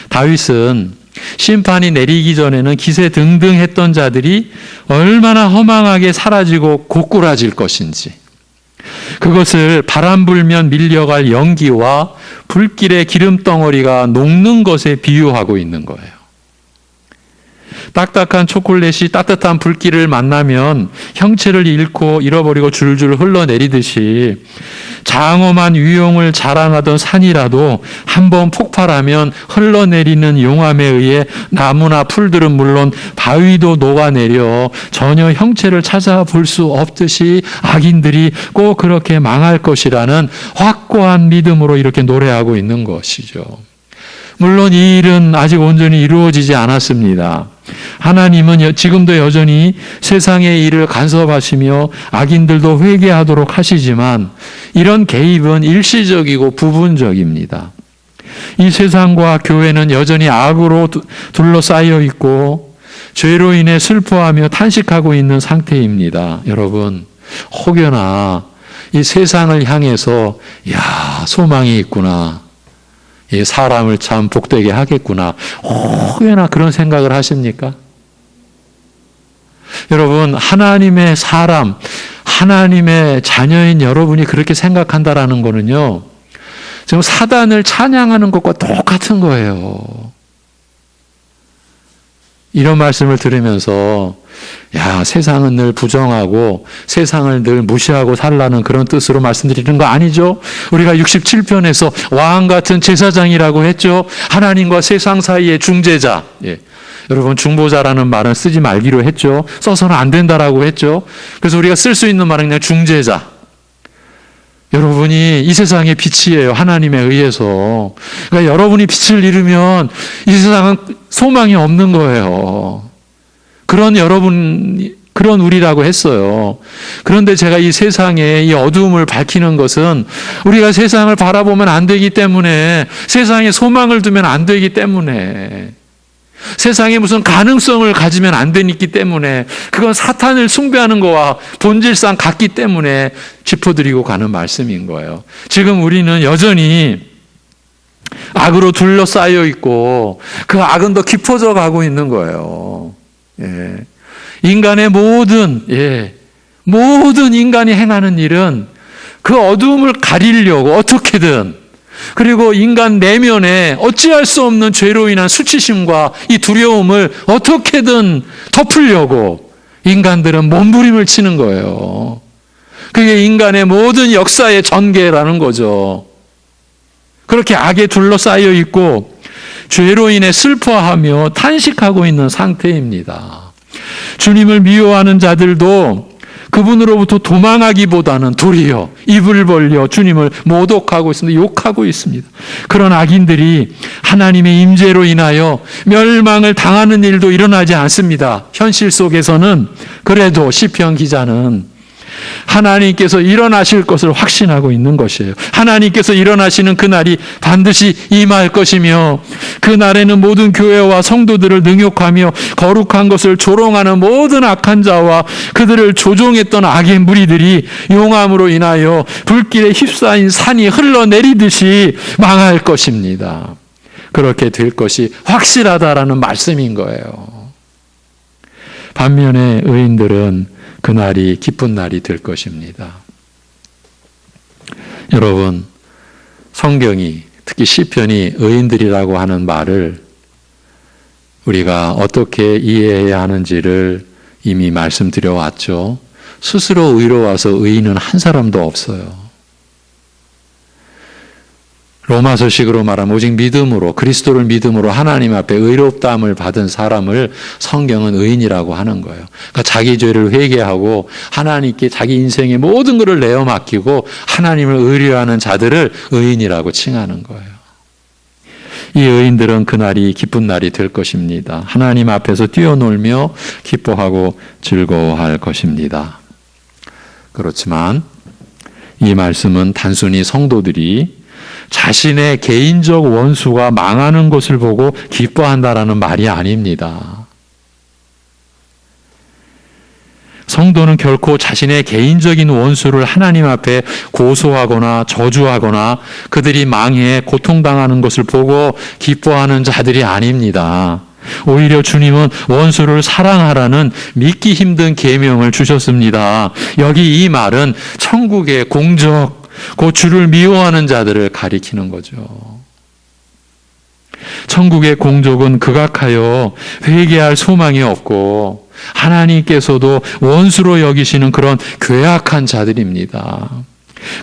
다윗은 심판이 내리기 전에는 기세등등했던 자들이 얼마나 허망하게 사라지고 고꾸라질 것인지, 그것을 바람 불면 밀려갈 연기와 불길의 기름덩어리가 녹는 것에 비유하고 있는 거예요. 딱딱한 초콜릿이 따뜻한 불길을 만나면 형체를 잃어버리고 줄줄 흘러내리듯이 장엄한 위용을 자랑하던 산이라도 한번 폭발하면 흘러내리는 용암에 의해 나무나 풀들은 물론 바위도 녹아내려 전혀 형체를 찾아볼 수 없듯이 악인들이 꼭 그렇게 망할 것이라는 확고한 믿음으로 이렇게 노래하고 있는 것이죠. 물론 이 일은 아직 온전히 이루어지지 않았습니다. 하나님은 지금도 여전히 세상의 일을 간섭하시며 악인들도 회개하도록 하시지만 이런 개입은 일시적이고 부분적입니다. 이 세상과 교회는 여전히 악으로 둘러싸여 있고 죄로 인해 슬퍼하며 탄식하고 있는 상태입니다. 여러분, 혹여나 이 세상을 향해서 소망이 있구나, 이 사람을 참 복되게 하겠구나, 혹여나 그런 생각을 하십니까? 여러분, 하나님의 사람, 하나님의 자녀인 여러분이 그렇게 생각한다라는 거는요, 지금 사단을 찬양하는 것과 똑같은 거예요. 이런 말씀을 들으면서 세상은 늘 부정하고 세상을 늘 무시하고 살라는 그런 뜻으로 말씀드리는 거 아니죠? 우리가 67편에서 왕 같은 제사장이라고 했죠. 하나님과 세상 사이의 중재자. 여러분, 중보자라는 말은 쓰지 말기로 했죠. 써서는 안 된다라고 했죠. 그래서 우리가 쓸 수 있는 말은 그냥 중재자. 여러분이 이 세상의 빛이에요. 하나님에 의해서. 그러니까 여러분이 빛을 잃으면 이 세상은 소망이 없는 거예요. 그런 우리라고 했어요. 그런데 제가 이 세상의 이 어두움을 밝히는 것은 우리가 세상을 바라보면 안 되기 때문에, 세상에 소망을 두면 안 되기 때문에, 세상에 무슨 가능성을 가지면 안 되기 때문에, 그건 사탄을 숭배하는 거와 본질상 같기 때문에 짚어드리고 가는 말씀인 거예요. 지금 우리는 여전히 악으로 둘러싸여 있고 그 악은 더 깊어져 가고 있는 거예요. 인간의 모든 인간이 행하는 일은 그 어두움을 가리려고 어떻게든, 그리고 인간 내면에 어찌할 수 없는 죄로 인한 수치심과 이 두려움을 어떻게든 덮으려고 인간들은 몸부림을 치는 거예요. 그게 인간의 모든 역사의 전개라는 거죠. 그렇게 악에 둘러싸여 있고 죄로 인해 슬퍼하며 탄식하고 있는 상태입니다. 주님을 미워하는 자들도 그분으로부터 도망하기보다는 도리어 입을 벌려 주님을 모독하고 있습니다. 욕하고 있습니다. 그런 악인들이 하나님의 임재로 인하여 멸망을 당하는 일도 일어나지 않습니다. 현실 속에서는 그래도 시편 기자는 하나님께서 일어나실 것을 확신하고 있는 것이에요. 하나님께서 일어나시는 그날이 반드시 임할 것이며, 그날에는 모든 교회와 성도들을 능욕하며 거룩한 것을 조롱하는 모든 악한 자와 그들을 조종했던 악의 무리들이 용암으로 인하여 불길에 휩싸인 산이 흘러내리듯이 망할 것입니다. 그렇게 될 것이 확실하다라는 말씀인 거예요. 반면에 의인들은 그날이 기쁜 날이 될 것입니다. 여러분, 성경이, 특히 시편이 의인들이라고 하는 말을 우리가 어떻게 이해해야 하는지를 이미 말씀드려 왔죠. 스스로 의로워서 의인은 한 사람도 없어요. 로마서식으로 말하면 오직 믿음으로, 그리스도를 믿음으로 하나님 앞에 의롭다함을 받은 사람을 성경은 의인이라고 하는 거예요. 그러니까 자기 죄를 회개하고 하나님께 자기 인생의 모든 것을 내어 맡기고 하나님을 의뢰하는 자들을 의인이라고 칭하는 거예요. 이 의인들은 그날이 기쁜 날이 될 것입니다. 하나님 앞에서 뛰어놀며 기뻐하고 즐거워할 것입니다. 그렇지만 이 말씀은 단순히 성도들이 자신의 개인적 원수가 망하는 것을 보고 기뻐한다라는 말이 아닙니다. 성도는 결코 자신의 개인적인 원수를 하나님 앞에 고소하거나 저주하거나 그들이 망해 고통당하는 것을 보고 기뻐하는 자들이 아닙니다. 오히려 주님은 원수를 사랑하라는 믿기 힘든 계명을 주셨습니다. 여기 이 말은 천국의 공적, 그 주를 미워하는 자들을 가리키는 거죠. 천국의 공적은 극악하여 회개할 소망이 없고 하나님께서도 원수로 여기시는 그런 괴악한 자들입니다.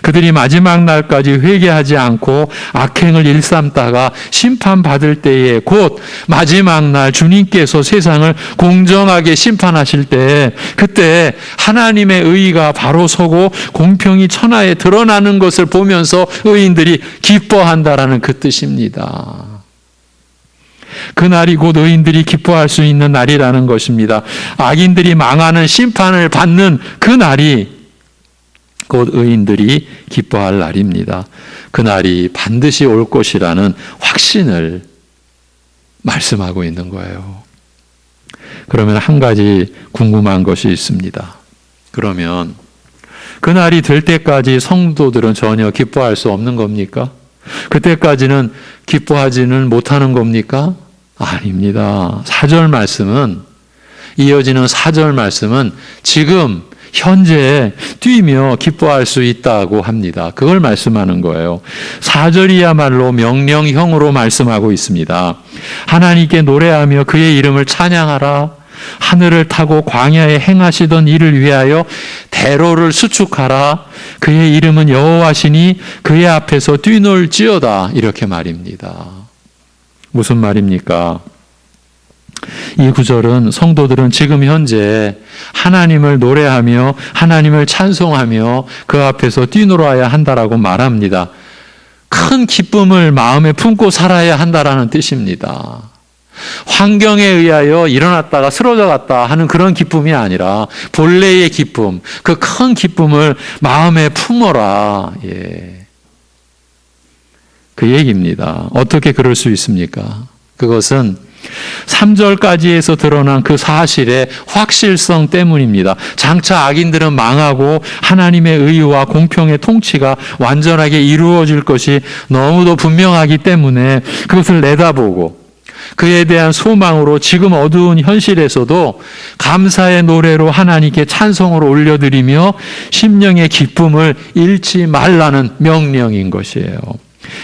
그들이 마지막 날까지 회개하지 않고 악행을 일삼다가 심판받을 때에 곧 마지막 날 주님께서 세상을 공정하게 심판하실 때, 그때 하나님의 의의가 바로 서고 공평이 천하에 드러나는 것을 보면서 의인들이 기뻐한다라는 그 뜻입니다. 그 날이 곧 의인들이 기뻐할 수 있는 날이라는 것입니다. 악인들이 망하는 심판을 받는 그 날이 곧 의인들이 기뻐할 날입니다. 그 날이 반드시 올 것이라는 확신을 말씀하고 있는 거예요. 그러면 한 가지 궁금한 것이 있습니다. 그러면 그 날이 될 때까지 성도들은 전혀 기뻐할 수 없는 겁니까? 그때까지는 기뻐하지는 못하는 겁니까? 아닙니다. 4절 말씀은, 이어지는 4절 말씀은 지금 현재 뛰며 기뻐할 수 있다고 합니다. 그걸 말씀하는 거예요. 4절이야말로 명령형으로 말씀하고 있습니다. 하나님께 노래하며 그의 이름을 찬양하라. 하늘을 타고 광야에 행하시던 일을 위하여 대로를 수축하라. 그의 이름은 여호와시니 그의 앞에서 뛰놀지어다. 이렇게 말입니다. 무슨 말입니까? 이 구절은 성도들은 지금 현재 하나님을 노래하며 하나님을 찬송하며 그 앞에서 뛰놀아야 한다라고 말합니다. 큰 기쁨을 마음에 품고 살아야 한다라는 뜻입니다. 환경에 의하여 일어났다가 쓰러져 갔다 하는 그런 기쁨이 아니라 본래의 기쁨, 그 큰 기쁨을 마음에 품어라. 예. 그 얘기입니다. 어떻게 그럴 수 있습니까? 그것은 3절까지에서 드러난 그 사실의 확실성 때문입니다. 장차 악인들은 망하고 하나님의 의와 공평의 통치가 완전하게 이루어질 것이 너무도 분명하기 때문에 그것을 내다보고 그에 대한 소망으로 지금 어두운 현실에서도 감사의 노래로 하나님께 찬송을 올려드리며 심령의 기쁨을 잃지 말라는 명령인 것이에요.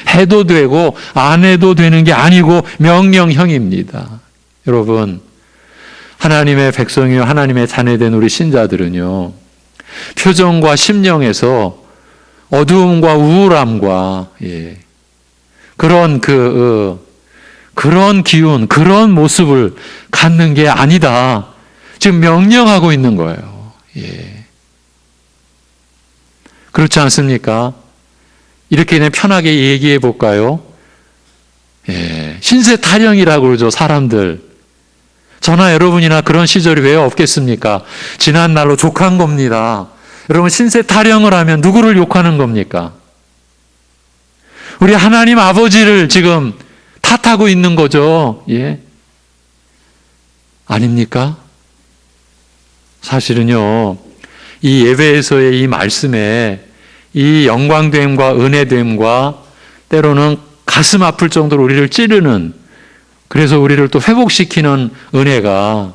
해도 되고 안 해도 되는 게 아니고 명령형입니다. 여러분, 하나님의 백성이요 하나님의 자녀된 우리 신자들은요, 표정과 심령에서 어두움과 우울함과 그런 그런 기운, 그런 모습을 갖는 게 아니다. 지금 명령하고 있는 거예요. 그렇지 않습니까? 이렇게 그냥 편하게 얘기해 볼까요? 신세 타령이라고 그러죠, 사람들. 저나 여러분이나 그런 시절이 왜 없겠습니까? 지난 날로 족한 겁니다. 여러분, 신세 타령을 하면 누구를 욕하는 겁니까? 우리 하나님 아버지를 지금 탓하고 있는 거죠. 아닙니까? 사실은요, 이 예배에서의 이 말씀에 이 영광됨과 은혜됨과 때로는 가슴 아플 정도로 우리를 찌르는, 그래서 우리를 또 회복시키는 은혜가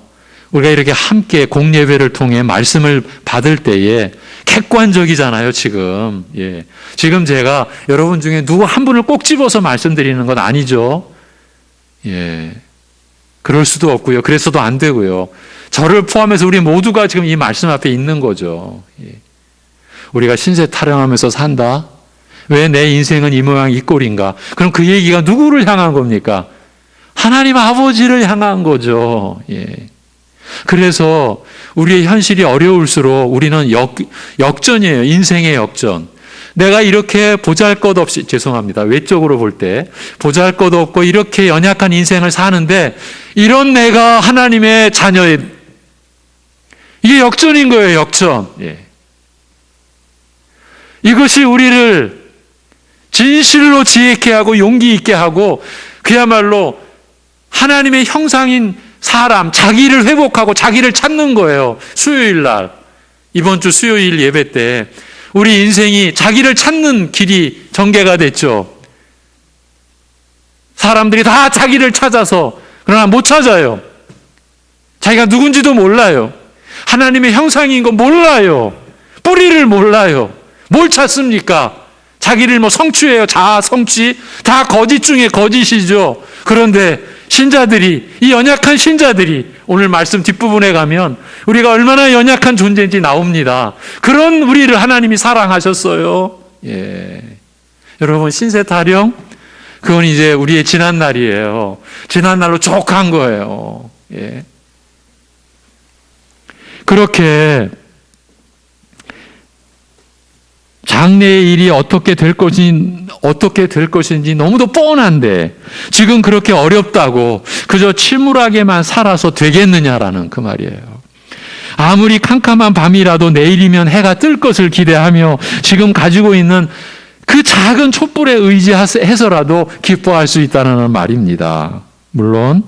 우리가 이렇게 함께 공예배를 통해 말씀을 받을 때에 객관적이잖아요, 지금. 지금 제가 여러분 중에 누구 한 분을 꼭 집어서 말씀드리는 건 아니죠. 그럴 수도 없고요. 그래서도 안 되고요. 저를 포함해서 우리 모두가 지금 이 말씀 앞에 있는 거죠. 우리가 신세 타령하면서 산다? 왜 내 인생은 이 모양 이 꼴인가? 그럼 그 얘기가 누구를 향한 겁니까? 하나님 아버지를 향한 거죠. 그래서 우리의 현실이 어려울수록 우리는 역전이에요. 인생의 역전. 내가 이렇게 보잘것없이, 죄송합니다, 외적으로 볼 때 보잘것없고 이렇게 연약한 인생을 사는데 이런 내가 하나님의 자녀의, 이게 역전인 거예요. 역전. 이것이 우리를 진실로 지혜케 하고 용기 있게 하고 그야말로 하나님의 형상인 사람, 자기를 회복하고 자기를 찾는 거예요. 수요일 날, 이번 주 수요일 예배 때 우리 인생이 자기를 찾는 길이 전개가 됐죠. 사람들이 다 자기를 찾아서, 그러나 못 찾아요. 자기가 누군지도 몰라요. 하나님의 형상인 거 몰라요. 뿌리를 몰라요. 뭘 찾습니까? 자기를 성취해요. 자아 성취. 다 거짓 중에 거짓이죠. 그런데 신자들이, 이 연약한 신자들이 오늘 말씀 뒷부분에 가면 우리가 얼마나 연약한 존재인지 나옵니다. 그런 우리를 하나님이 사랑하셨어요. 여러분, 신세 타령? 그건 이제 우리의 지난 날이에요. 지난 날로 족한 거예요. 그렇게 장래의 일이 어떻게 될 것인지 너무도 뻔한데 지금 그렇게 어렵다고 그저 침울하게만 살아서 되겠느냐라는 그 말이에요. 아무리 캄캄한 밤이라도 내일이면 해가 뜰 것을 기대하며 지금 가지고 있는 그 작은 촛불에 의지해서라도 기뻐할 수 있다는 말입니다. 물론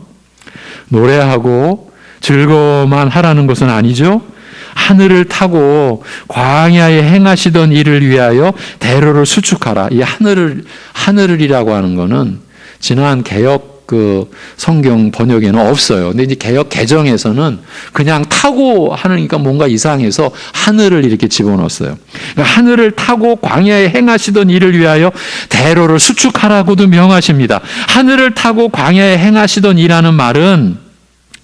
노래하고 즐거워만 하라는 것은 아니죠. 하늘을 타고 광야에 행하시던 일을 위하여 대로를 수축하라. 이 하늘을이라고 하는 거는 지난 개역 성경 번역에는 없어요. 근데 이제 개역 개정에서는 그냥 타고 하니까 뭔가 이상해서 하늘을 이렇게 집어넣었어요. 그러니까 하늘을 타고 광야에 행하시던 일을 위하여 대로를 수축하라고도 명하십니다. 하늘을 타고 광야에 행하시던 일하는 말은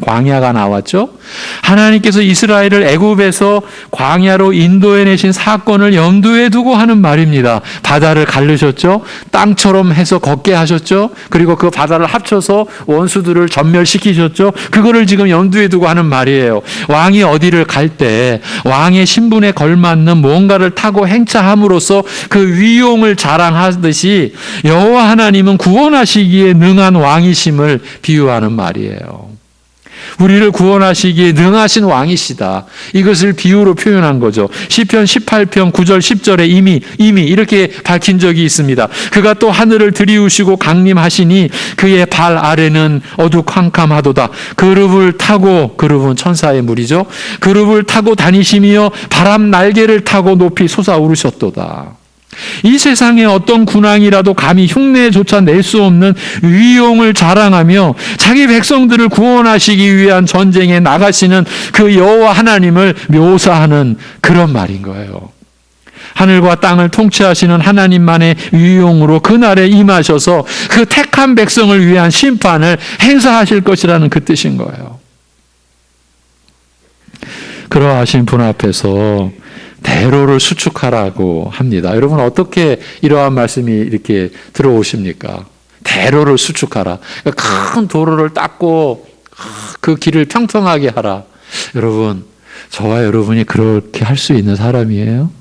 광야가 나왔죠. 하나님께서 이스라엘을 애굽에서 광야로 인도해내신 사건을 염두에 두고 하는 말입니다. 바다를 가르셨죠. 땅처럼 해서 걷게 하셨죠. 그리고 그 바다를 합쳐서 원수들을 전멸시키셨죠. 그거를 지금 염두에 두고 하는 말이에요. 왕이 어디를 갈 때 왕의 신분에 걸맞는 뭔가를 타고 행차함으로써 그 위용을 자랑하듯이 여호와 하나님은 구원하시기에 능한 왕이심을 비유하는 말이에요. 우리를 구원하시기에 능하신 왕이시다. 이것을 비유로 표현한 거죠. 시편 18편 9절 10절에 이미 이렇게 밝힌 적이 있습니다. 그가 또 하늘을 들이우시고 강림하시니 그의 발 아래는 어두캄캄하도다. 그룹은 천사의 무리죠. 그룹을 타고 다니시며 바람 날개를 타고 높이 솟아오르셨도다. 이 세상에 어떤 군왕이라도 감히 흉내조차 낼 수 없는 위용을 자랑하며 자기 백성들을 구원하시기 위한 전쟁에 나가시는 그 여호와 하나님을 묘사하는 그런 말인 거예요. 하늘과 땅을 통치하시는 하나님만의 위용으로 그날에 임하셔서 그 택한 백성을 위한 심판을 행사하실 것이라는 그 뜻인 거예요. 그러하신 분 앞에서 대로를 수축하라고 합니다. 여러분 어떻게 이러한 말씀이 이렇게 들어오십니까? 대로를 수축하라. 그러니까 큰 도로를 닦고 그 길을 평평하게 하라. 여러분, 저와 여러분이 그렇게 할 수 있는 사람이에요?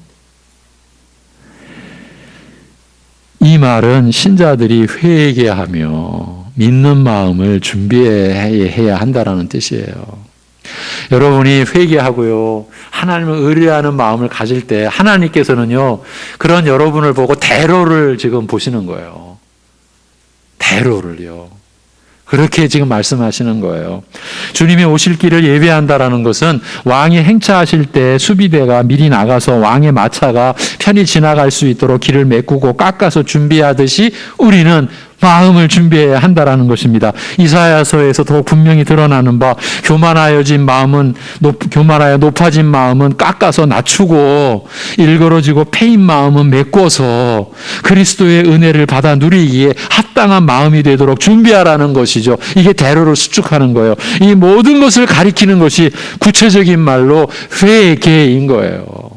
이 말은 신자들이 회개하며 믿는 마음을 준비해야 한다는 뜻이에요. 여러분이 회개하고요, 하나님을 의뢰하는 마음을 가질 때 하나님께서는요, 그런 여러분을 보고 대로를 지금 보시는 거예요. 대로를요. 그렇게 지금 말씀하시는 거예요. 주님이 오실 길을 예배한다라는 것은 왕이 행차하실 때 수비대가 미리 나가서 왕의 마차가 편히 지나갈 수 있도록 길을 메꾸고 깎아서 준비하듯이 우리는 마음을 준비해야 한다라는 것입니다. 이사야서에서 더욱 분명히 드러나는 바 교만하여 높아진 마음은 깎아서 낮추고 일그러지고 패인 마음은 메꿔서 그리스도의 은혜를 받아 누리기에 합당한 마음이 되도록 준비하라는 것이죠. 이게 대로를 수축하는 거예요. 이 모든 것을 가리키는 것이 구체적인 말로 회개인 거예요.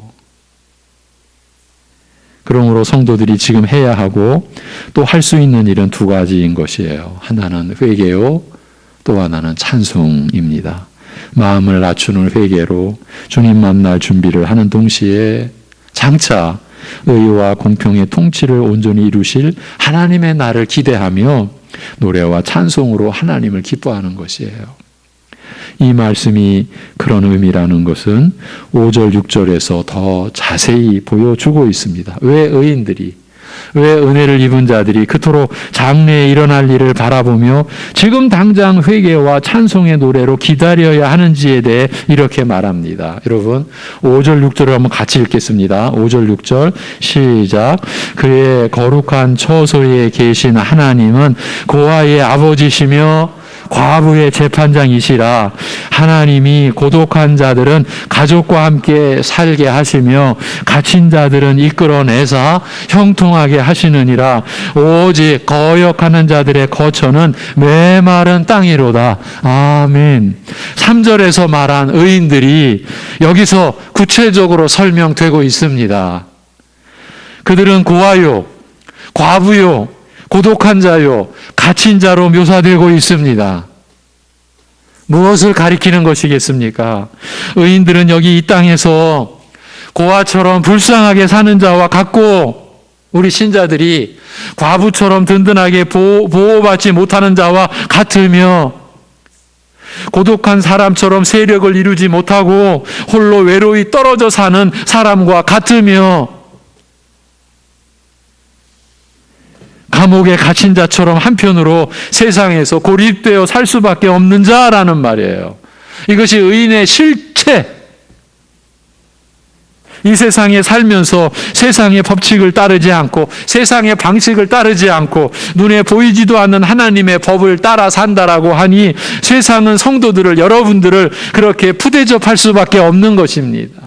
그러므로 성도들이 지금 해야 하고 또 할 수 있는 일은 두 가지인 것이에요. 하나는 회개요, 또 하나는 찬송입니다. 마음을 낮추는 회개로 주님 만날 준비를 하는 동시에 장차 의와 공평의 통치를 온전히 이루실 하나님의 날을 기대하며 노래와 찬송으로 하나님을 기뻐하는 것이에요. 이 말씀이 그런 의미라는 것은 5절 6절에서 더 자세히 보여주고 있습니다. 왜 은혜를 입은 자들이 그토록 장래에 일어날 일을 바라보며 지금 당장 회개와 찬송의 노래로 기다려야 하는지에 대해 이렇게 말합니다. 여러분 5절 6절을 한번 같이 읽겠습니다. 5절 6절 시작. 그의 거룩한 처소에 계신 하나님은 고아의 아버지시며 과부의 재판장이시라. 하나님이 고독한 자들은 가족과 함께 살게 하시며 갇힌 자들은 이끌어내사 형통하게 하시느니라. 오직 거역하는 자들의 거처는 메마른 땅이로다. 아멘. 3절에서 말한 의인들이 여기서 구체적으로 설명되고 있습니다. 그들은 고아요, 과부요, 고독한 자요, 갇힌 자로 묘사되고 있습니다. 무엇을 가리키는 것이겠습니까? 의인들은 여기 이 땅에서 고아처럼 불쌍하게 사는 자와 같고, 우리 신자들이 과부처럼 든든하게 보호받지 못하는 자와 같으며, 고독한 사람처럼 세력을 이루지 못하고 홀로 외로이 떨어져 사는 사람과 같으며, 감옥에 갇힌 자처럼 한편으로 세상에서 고립되어 살 수밖에 없는 자라는 말이에요. 이것이 의인의 실체. 이 세상에 살면서 세상의 법칙을 따르지 않고 세상의 방식을 따르지 않고 눈에 보이지도 않는 하나님의 법을 따라 산다라고 하니 세상은 성도들을, 여러분들을 그렇게 푸대접할 수밖에 없는 것입니다.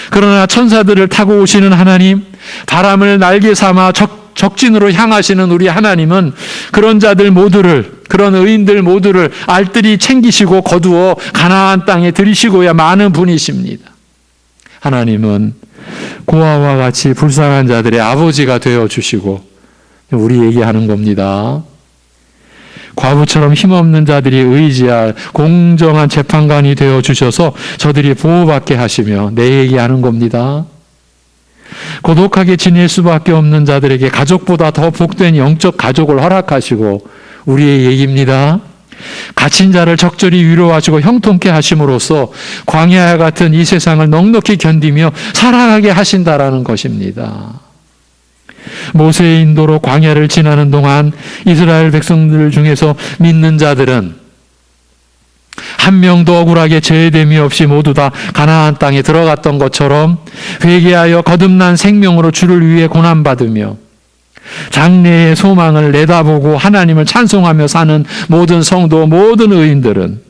그러나 천사들을 타고 오시는 하나님, 바람을 날개 삼아 적진으로 향하시는 우리 하나님은 그런 자들 모두를, 그런 의인들 모두를 알뜰히 챙기시고 거두어 가나안 땅에 들이시고야 마는 분이십니다. 하나님은 고아와 같이 불쌍한 자들의 아버지가 되어주시고, 우리 얘기하는 겁니다. 과부처럼 힘없는 자들이 의지할 공정한 재판관이 되어주셔서 저들이 보호받게 하시며, 내 얘기하는 겁니다. 고독하게 지낼 수밖에 없는 자들에게 가족보다 더 복된 영적 가족을 허락하시고, 우리의 얘기입니다. 갇힌 자를 적절히 위로하시고 형통케 하심으로써 광야 같은 이 세상을 넉넉히 견디며 살아가게 하신다라는 것입니다. 모세의 인도로 광야를 지나는 동안 이스라엘 백성들 중에서 믿는 자들은 한 명도 억울하게 제외됨이 없이 모두 다 가나안 땅에 들어갔던 것처럼 회개하여 거듭난 생명으로 주를 위해 고난받으며 장래의 소망을 내다보고 하나님을 찬송하며 사는 모든 성도, 모든 의인들은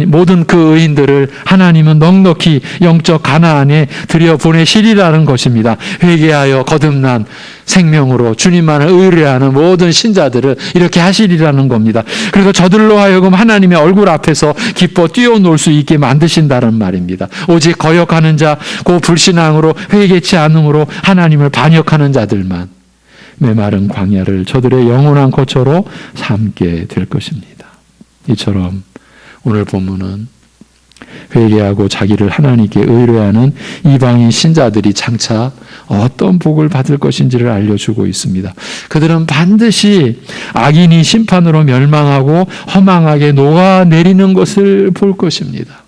모든 그 의인들을 하나님은 넉넉히 영적 가나안에 들여보내시리라는 것입니다. 회개하여 거듭난 생명으로 주님만을 의뢰하는 모든 신자들을 이렇게 하시리라는 겁니다. 그래서 저들로 하여금 하나님의 얼굴 앞에서 기뻐 뛰어놀 수 있게 만드신다는 말입니다. 오직 거역하는 자, 고 불신앙으로 회개치 않음으로 하나님을 반역하는 자들만 메마른 광야를 저들의 영원한 거처로 삼게 될 것입니다. 이처럼 오늘 본문은 회개하고 자기를 하나님께 의뢰하는 이방인 신자들이 장차 어떤 복을 받을 것인지를 알려주고 있습니다. 그들은 반드시 악인이 심판으로 멸망하고 허망하게 녹아내리는 것을 볼 것입니다.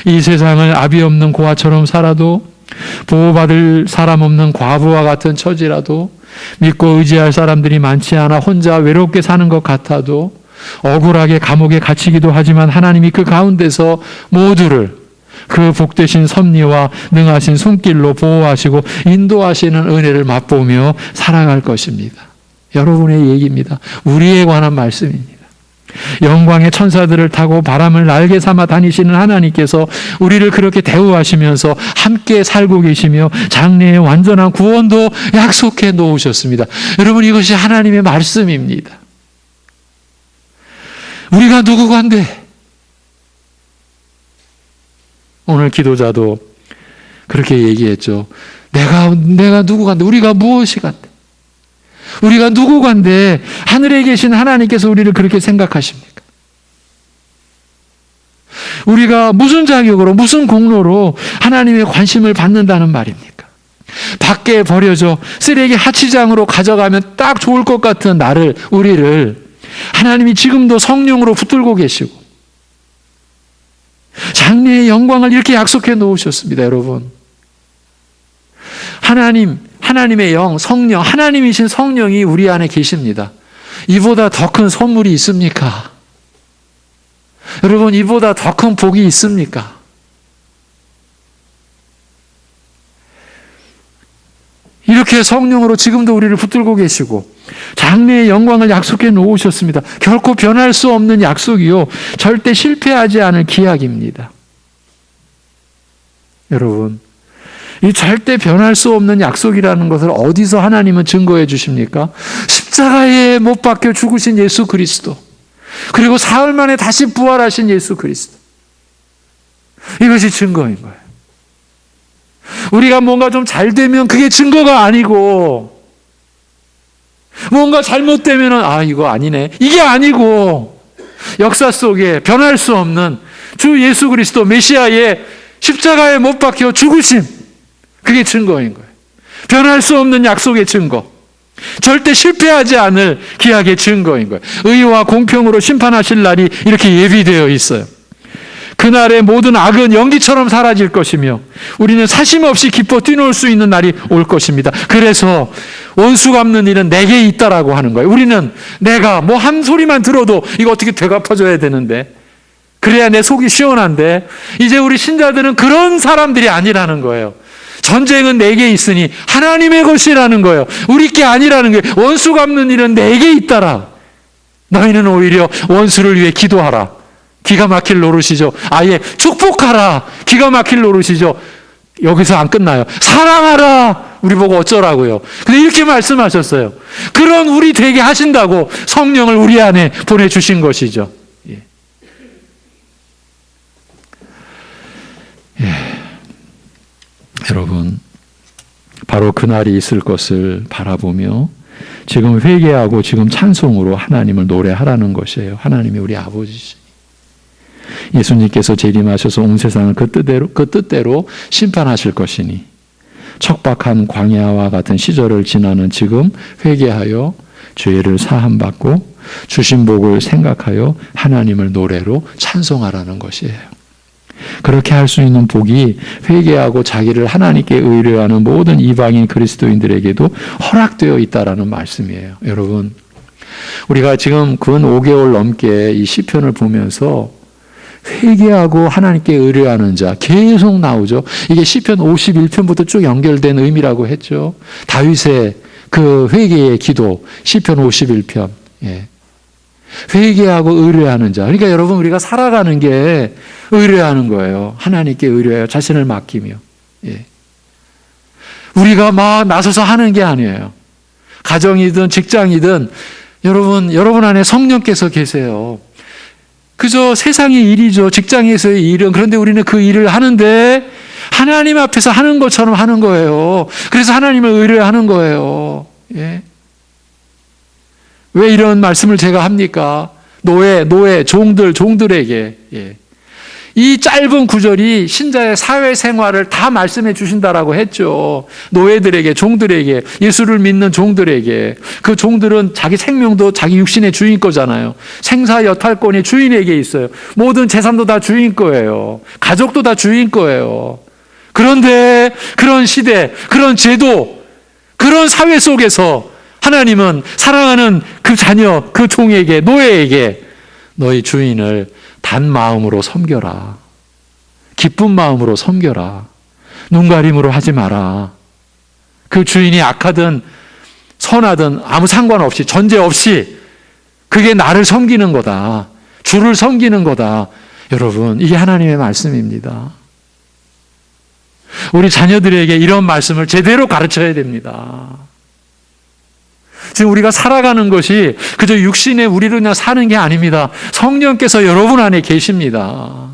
이 세상을 아비 없는 고아처럼 살아도, 보호받을 사람 없는 과부와 같은 처지라도, 믿고 의지할 사람들이 많지 않아 혼자 외롭게 사는 것 같아도, 억울하게 감옥에 갇히기도 하지만 하나님이 그 가운데서 모두를 그 복되신 섭리와 능하신 손길로 보호하시고 인도하시는 은혜를 맛보며 살아갈 것입니다. 여러분의 얘기입니다. 우리에 관한 말씀입니다. 영광의 천사들을 타고 바람을 날개 삼아 다니시는 하나님께서 우리를 그렇게 대우하시면서 함께 살고 계시며 장래의 완전한 구원도 약속해 놓으셨습니다. 여러분, 이것이 하나님의 말씀입니다. 우리가 누구간데? 오늘 기도자도 그렇게 얘기했죠. 내가 누구간데? 우리가 무엇이 간데? 우리가 누구간데 하늘에 계신 하나님께서 우리를 그렇게 생각하십니까? 우리가 무슨 자격으로, 무슨 공로로 하나님의 관심을 받는다는 말입니까? 밖에 버려져 쓰레기 하치장으로 가져가면 딱 좋을 것 같은 우리를 하나님이 지금도 성령으로 붙들고 계시고 장래의 영광을 이렇게 약속해 놓으셨습니다. 여러분, 하나님의 영, 성령, 하나님이신 성령이 우리 안에 계십니다. 이보다 더 큰 선물이 있습니까? 여러분, 이보다 더 큰 복이 있습니까? 이렇게 성령으로 지금도 우리를 붙들고 계시고 장래의 영광을 약속해 놓으셨습니다. 결코 변할 수 없는 약속이요, 절대 실패하지 않을 기약입니다. 여러분, 이 절대 변할 수 없는 약속이라는 것을 어디서 하나님은 증거해 주십니까? 십자가에 못 박혀 죽으신 예수 그리스도, 그리고 사흘 만에 다시 부활하신 예수 그리스도, 이것이 증거인 거예요. 우리가 뭔가 좀 잘 되면 그게 증거가 아니고, 뭔가 잘못되면 이거 아니네, 이게 아니고, 역사 속에 변할 수 없는 주 예수 그리스도 메시아의 십자가에 못 박혀 죽으심. 그게 증거인 거예요. 변할 수 없는 약속의 증거. 절대 실패하지 않을 기약의 증거인 거예요. 의와 공평으로 심판하실 날이 이렇게 예비되어 있어요. 그날의 모든 악은 연기처럼 사라질 것이며 우리는 사심 없이 기뻐 뛰놀 수 있는 날이 올 것입니다. 그래서 원수 갚는 일은 내게 있다라고 하는 거예요. 우리는 내가 뭐 한 소리만 들어도 이거 어떻게 되갚아줘야 되는데, 그래야 내 속이 시원한데, 이제 우리 신자들은 그런 사람들이 아니라는 거예요. 전쟁은 내게 있으니 하나님의 것이라는 거예요. 우리 게 아니라는 거예요. 원수 갚는 일은 내게 있다라. 너희는 오히려 원수를 위해 기도하라. 기가 막힐 노릇이죠. 아예 축복하라. 기가 막힐 노릇이죠. 여기서 안 끝나요. 사랑하라. 우리 보고 어쩌라고요. 근데 이렇게 말씀하셨어요. 그런 우리 되게 하신다고 성령을 우리 안에 보내주신 것이죠. 예. 여러분, 바로 그날이 있을 것을 바라보며 지금 회개하고 지금 찬송으로 하나님을 노래하라는 것이에요. 하나님이 우리 아버지시. 예수님께서 재림하셔서 온 세상을 그 뜻대로 심판하실 것이니 척박한 광야와 같은 시절을 지나는 지금 회개하여 죄를 사함받고 주신 복을 생각하여 하나님을 노래로 찬송하라는 것이에요. 그렇게 할 수 있는 복이 회개하고 자기를 하나님께 의뢰하는 모든 이방인 그리스도인들에게도 허락되어 있다라는 말씀이에요. 여러분, 우리가 지금 근 5개월 넘게 이 시편을 보면서 회개하고 하나님께 의뢰하는 자 계속 나오죠. 이게 시편 51편부터 쭉 연결된 의미라고 했죠. 다윗의 그 회개의 기도, 시편 51편. 예. 회개하고 의뢰하는 자. 그러니까 여러분, 우리가 살아가는 게 의뢰하는 거예요. 하나님께 의뢰하여 자신을 맡기며. 예. 우리가 막 나서서 하는 게 아니에요. 가정이든 직장이든 여러분 안에 성령께서 계세요. 그저 세상의 일이죠. 직장에서의 일은. 그런데 우리는 그 일을 하는데 하나님 앞에서 하는 것처럼 하는 거예요. 그래서 하나님을 의뢰하는 거예요. 예. 왜 이런 말씀을 제가 합니까? 노예, 종들에게. 예. 이 짧은 구절이 신자의 사회생활을 다 말씀해 주신다라고 했죠. 노예들에게, 종들에게, 예수를 믿는 종들에게. 그 종들은 자기 생명도 자기 육신의 주인 거잖아요. 생사 여탈권이 주인에게 있어요. 모든 재산도 다 주인 거예요. 가족도 다 주인 거예요. 그런데 그런 시대, 그런 제도, 그런 사회 속에서 하나님은 사랑하는 그 자녀, 그 종에게, 노예에게 너희 주인을 단 마음으로 섬겨라. 기쁜 마음으로 섬겨라. 눈가림으로 하지 마라. 그 주인이 악하든 선하든 아무 상관없이, 전제 없이 그게 나를 섬기는 거다. 주를 섬기는 거다. 여러분, 이게 하나님의 말씀입니다. 우리 자녀들에게 이런 말씀을 제대로 가르쳐야 됩니다. 지금 우리가 살아가는 것이 그저 육신의 우리로 그냥 사는 게 아닙니다. 성령께서 여러분 안에 계십니다.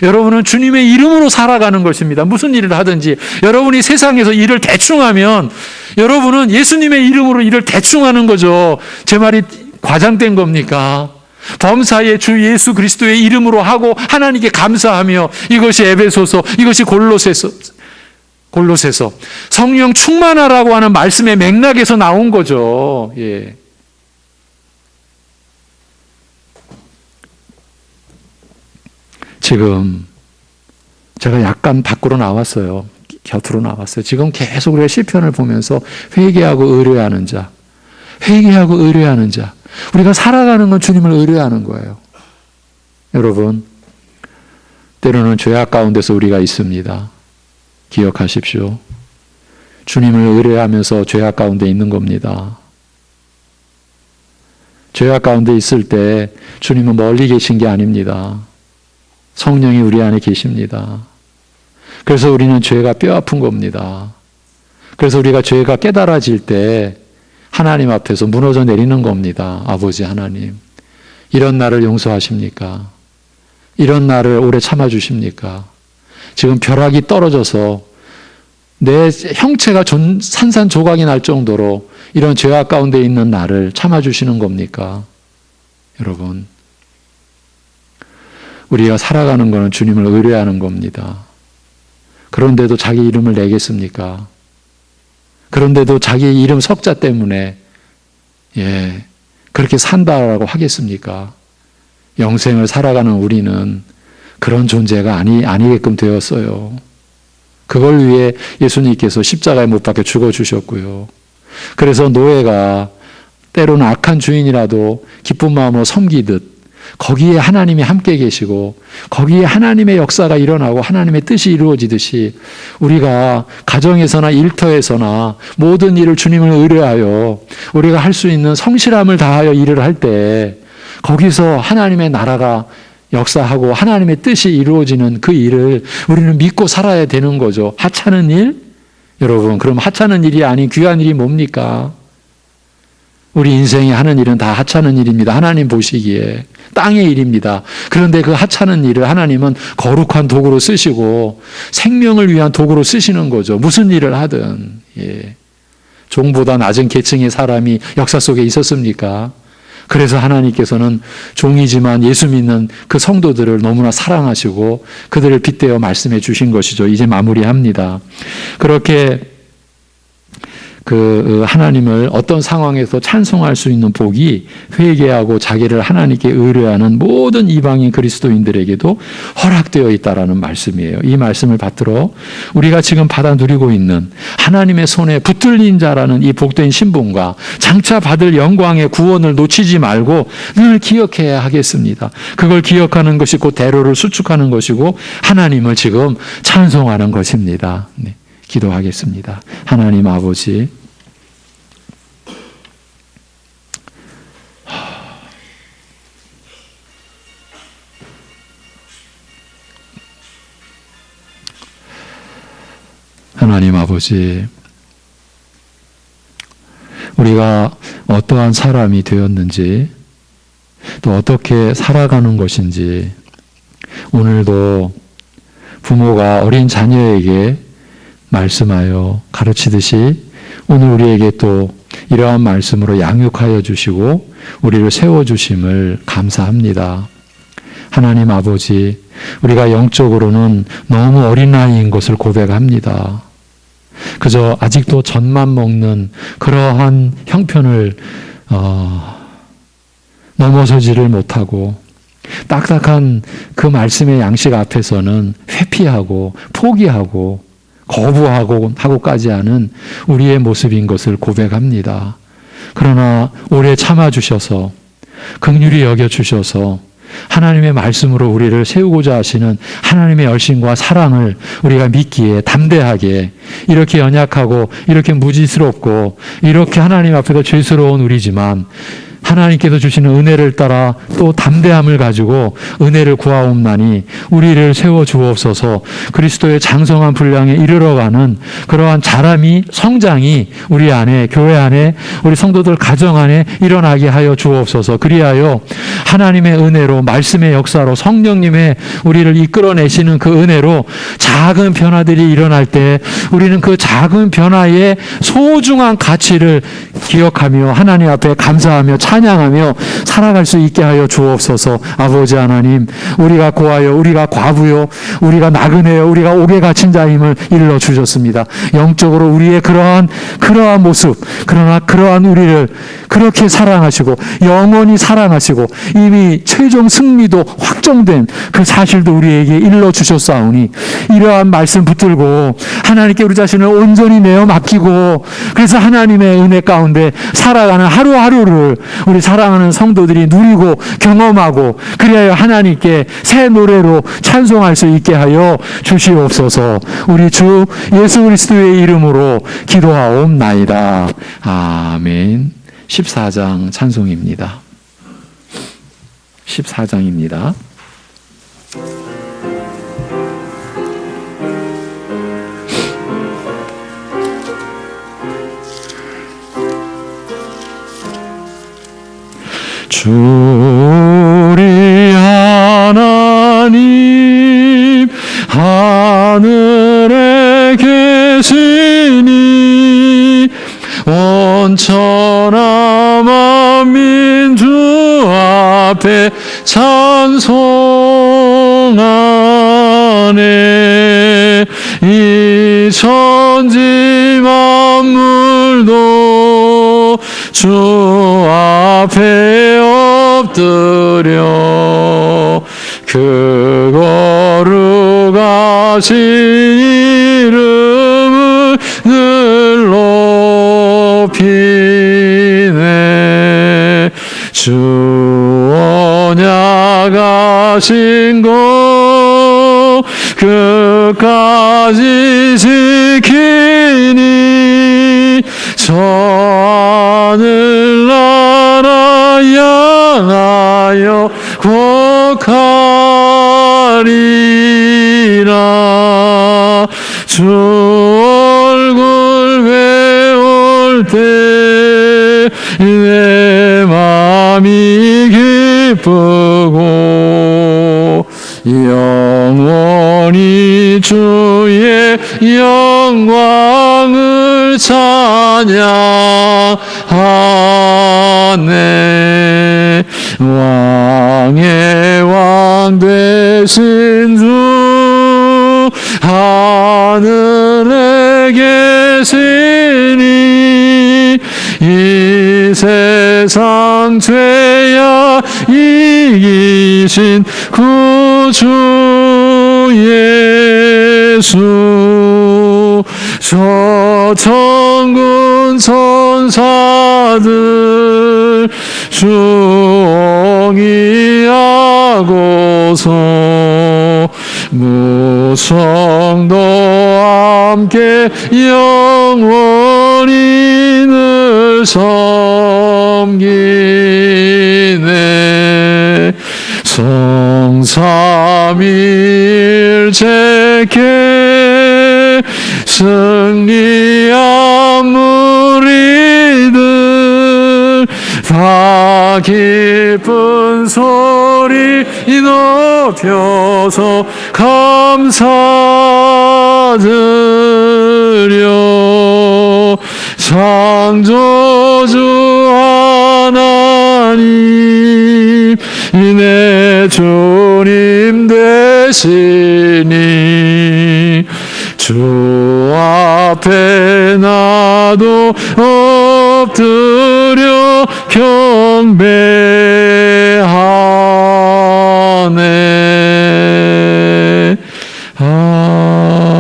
여러분은 주님의 이름으로 살아가는 것입니다. 무슨 일을 하든지 여러분이 세상에서 일을 대충 하면 여러분은 예수님의 이름으로 일을 대충 하는 거죠. 제 말이 과장된 겁니까? 범사의 주 예수 그리스도의 이름으로 하고 하나님께 감사하며, 이것이 에베소서, 이것이 골로새서 성령 충만하라고 하는 말씀의 맥락에서 나온 거죠. 예. 지금 제가 약간 밖으로 나왔어요. 곁으로 나왔어요. 지금 계속 우리가 시편을 보면서 회개하고 의뢰하는 자, 회개하고 의뢰하는 자. 우리가 살아가는 건 주님을 의뢰하는 거예요. 여러분, 때로는 죄악 가운데서 우리가 있습니다. 기억하십시오. 주님을 의뢰하면서 죄악 가운데 있는 겁니다. 죄악 가운데 있을 때 주님은 멀리 계신 게 아닙니다. 성령이 우리 안에 계십니다. 그래서 우리는 죄가 뼈아픈 겁니다. 그래서 우리가 죄가 깨달아질 때 하나님 앞에서 무너져 내리는 겁니다. 아버지 하나님, 이런 나를 용서하십니까? 이런 나를 오래 참아주십니까? 지금 벼락이 떨어져서 내 형체가 산산조각이 날 정도로 이런 죄악 가운데 있는 나를 참아주시는 겁니까? 여러분, 우리가 살아가는 것은 주님을 의뢰하는 겁니다. 그런데도 자기 이름을 내겠습니까? 그런데도 자기 이름 석자 때문에 그렇게 산다라고 하겠습니까? 영생을 살아가는 우리는 그런 존재가 아니게끔 되었어요. 그걸 위해 예수님께서 십자가에 못 박혀 죽어주셨고요. 그래서 노예가 때로는 악한 주인이라도 기쁜 마음으로 섬기듯 거기에 하나님이 함께 계시고 거기에 하나님의 역사가 일어나고 하나님의 뜻이 이루어지듯이 우리가 가정에서나 일터에서나 모든 일을 주님을 의뢰하여 우리가 할 수 있는 성실함을 다하여 일을 할 때 거기서 하나님의 나라가 역사하고 하나님의 뜻이 이루어지는 그 일을 우리는 믿고 살아야 되는 거죠. 하찮은 일? 여러분, 그럼 하찮은 일이 아닌 귀한 일이 뭡니까? 우리 인생에 하는 일은 다 하찮은 일입니다. 하나님 보시기에 땅의 일입니다. 그런데 그 하찮은 일을 하나님은 거룩한 도구로 쓰시고 생명을 위한 도구로 쓰시는 거죠. 무슨 일을 하든. 종보다 낮은 계층의 사람이 역사 속에 있었습니까? 그래서 하나님께서는 종이지만 예수 믿는 그 성도들을 너무나 사랑하시고 그들을 빗대어 말씀해 주신 것이죠. 이제 마무리합니다. 그렇게 그 하나님을 어떤 상황에서 찬송할 수 있는 복이 회개하고 자기를 하나님께 의뢰하는 모든 이방인 그리스도인들에게도 허락되어 있다라는 말씀이에요. 이 말씀을 받들어 우리가 지금 받아 누리고 있는 하나님의 손에 붙들린 자라는 이 복된 신분과 장차 받을 영광의 구원을 놓치지 말고 늘 기억해야 하겠습니다. 그걸 기억하는 것이 곧 대로를 수축하는 것이고 하나님을 지금 찬송하는 것입니다. 기도하겠습니다. 하나님 아버지, 하나님 아버지, 우리가 어떠한 사람이 되었는지 또 어떻게 살아가는 것인지 오늘도 부모가 어린 자녀에게 말씀하여 가르치듯이 오늘 우리에게 또 이러한 말씀으로 양육하여 주시고 우리를 세워주심을 감사합니다. 하나님 아버지, 우리가 영적으로는 너무 어린 나이인 것을 고백합니다. 그저 아직도 젖만 먹는 그러한 형편을 넘어서지를 못하고 딱딱한 그 말씀의 양식 앞에서는 회피하고 포기하고 거부하고까지 하는 우리의 모습인 것을 고백합니다. 그러나 오래 참아주셔서 긍휼히 여겨주셔서 하나님의 말씀으로 우리를 세우고자 하시는 하나님의 열심과 사랑을 우리가 믿기에 담대하게 이렇게 연약하고 이렇게 무지스럽고 이렇게 하나님 앞에서 죄스러운 우리지만 하나님께서 주시는 은혜를 따라 또 담대함을 가지고 은혜를 구하옵나니 우리를 세워주옵소서. 그리스도의 장성한 분량에 이르러가는 그러한 자람이 성장이 우리 안에 교회 안에 우리 성도들 가정 안에 일어나게 하여 주옵소서. 그리하여 하나님의 은혜로 말씀의 역사로 성령님의 우리를 이끌어내시는 그 은혜로 작은 변화들이 일어날 때 우리는 그 작은 변화의 소중한 가치를 기억하며 하나님 앞에 감사하며 찬양하며 살아갈 수 있게 하여 주옵소서. 아버지 하나님, 우리가 고하여 우리가 과부요 우리가 나그네요 우리가 옥에 갇힌 자임을 일러 주셨습니다. 영적으로 우리의 그러한 모습, 그러나 그러한 우리를 그렇게 사랑하시고 영원히 사랑하시고 이미 최종 승리도 확정된 그 사실도 우리에게 일러 주셨사오니 이러한 말씀 붙들고 하나님께 우리 자신을 온전히 내어 맡기고 그래서 하나님의 은혜 가운데 살아가는 하루하루를 우리 사랑하는 성도들이 누리고 경험하고 그리하여 하나님께 새 노래로 찬송할 수 있게 하여 주시옵소서. 우리 주 예수 그리스도의 이름으로 기도하옵나이다. 아멘. 14장 찬송입니다. 14장입니다. 주 우리 하나님 하늘에 계시니 온천하 만민 주 앞에 찬송하네. 이 천지 만물도 주 앞에 엎드려 그 거룩하신 이름을 늘 높이네. 주 언약하신 것 끝까지 지키니 저 하늘나라 향하여 곡하리라. 주 얼굴 배울 때 내 맘이 기쁘고 영원히 주의 영광을 찬양하네. 왕의 왕 되신 주 하늘에 계시니 이 세상 죄야 이기신 구주 예수. 저 천군 천사들 주옹이하고서 무성도 함께 영원히 늘 섬기네. 성삼일체께 승리한 무리들 다 기쁜 소리 높여서 감사드려. 창조주 하나님 내 주님 되시니 주 앞에 나도 엎드려 경배하네. 아멘.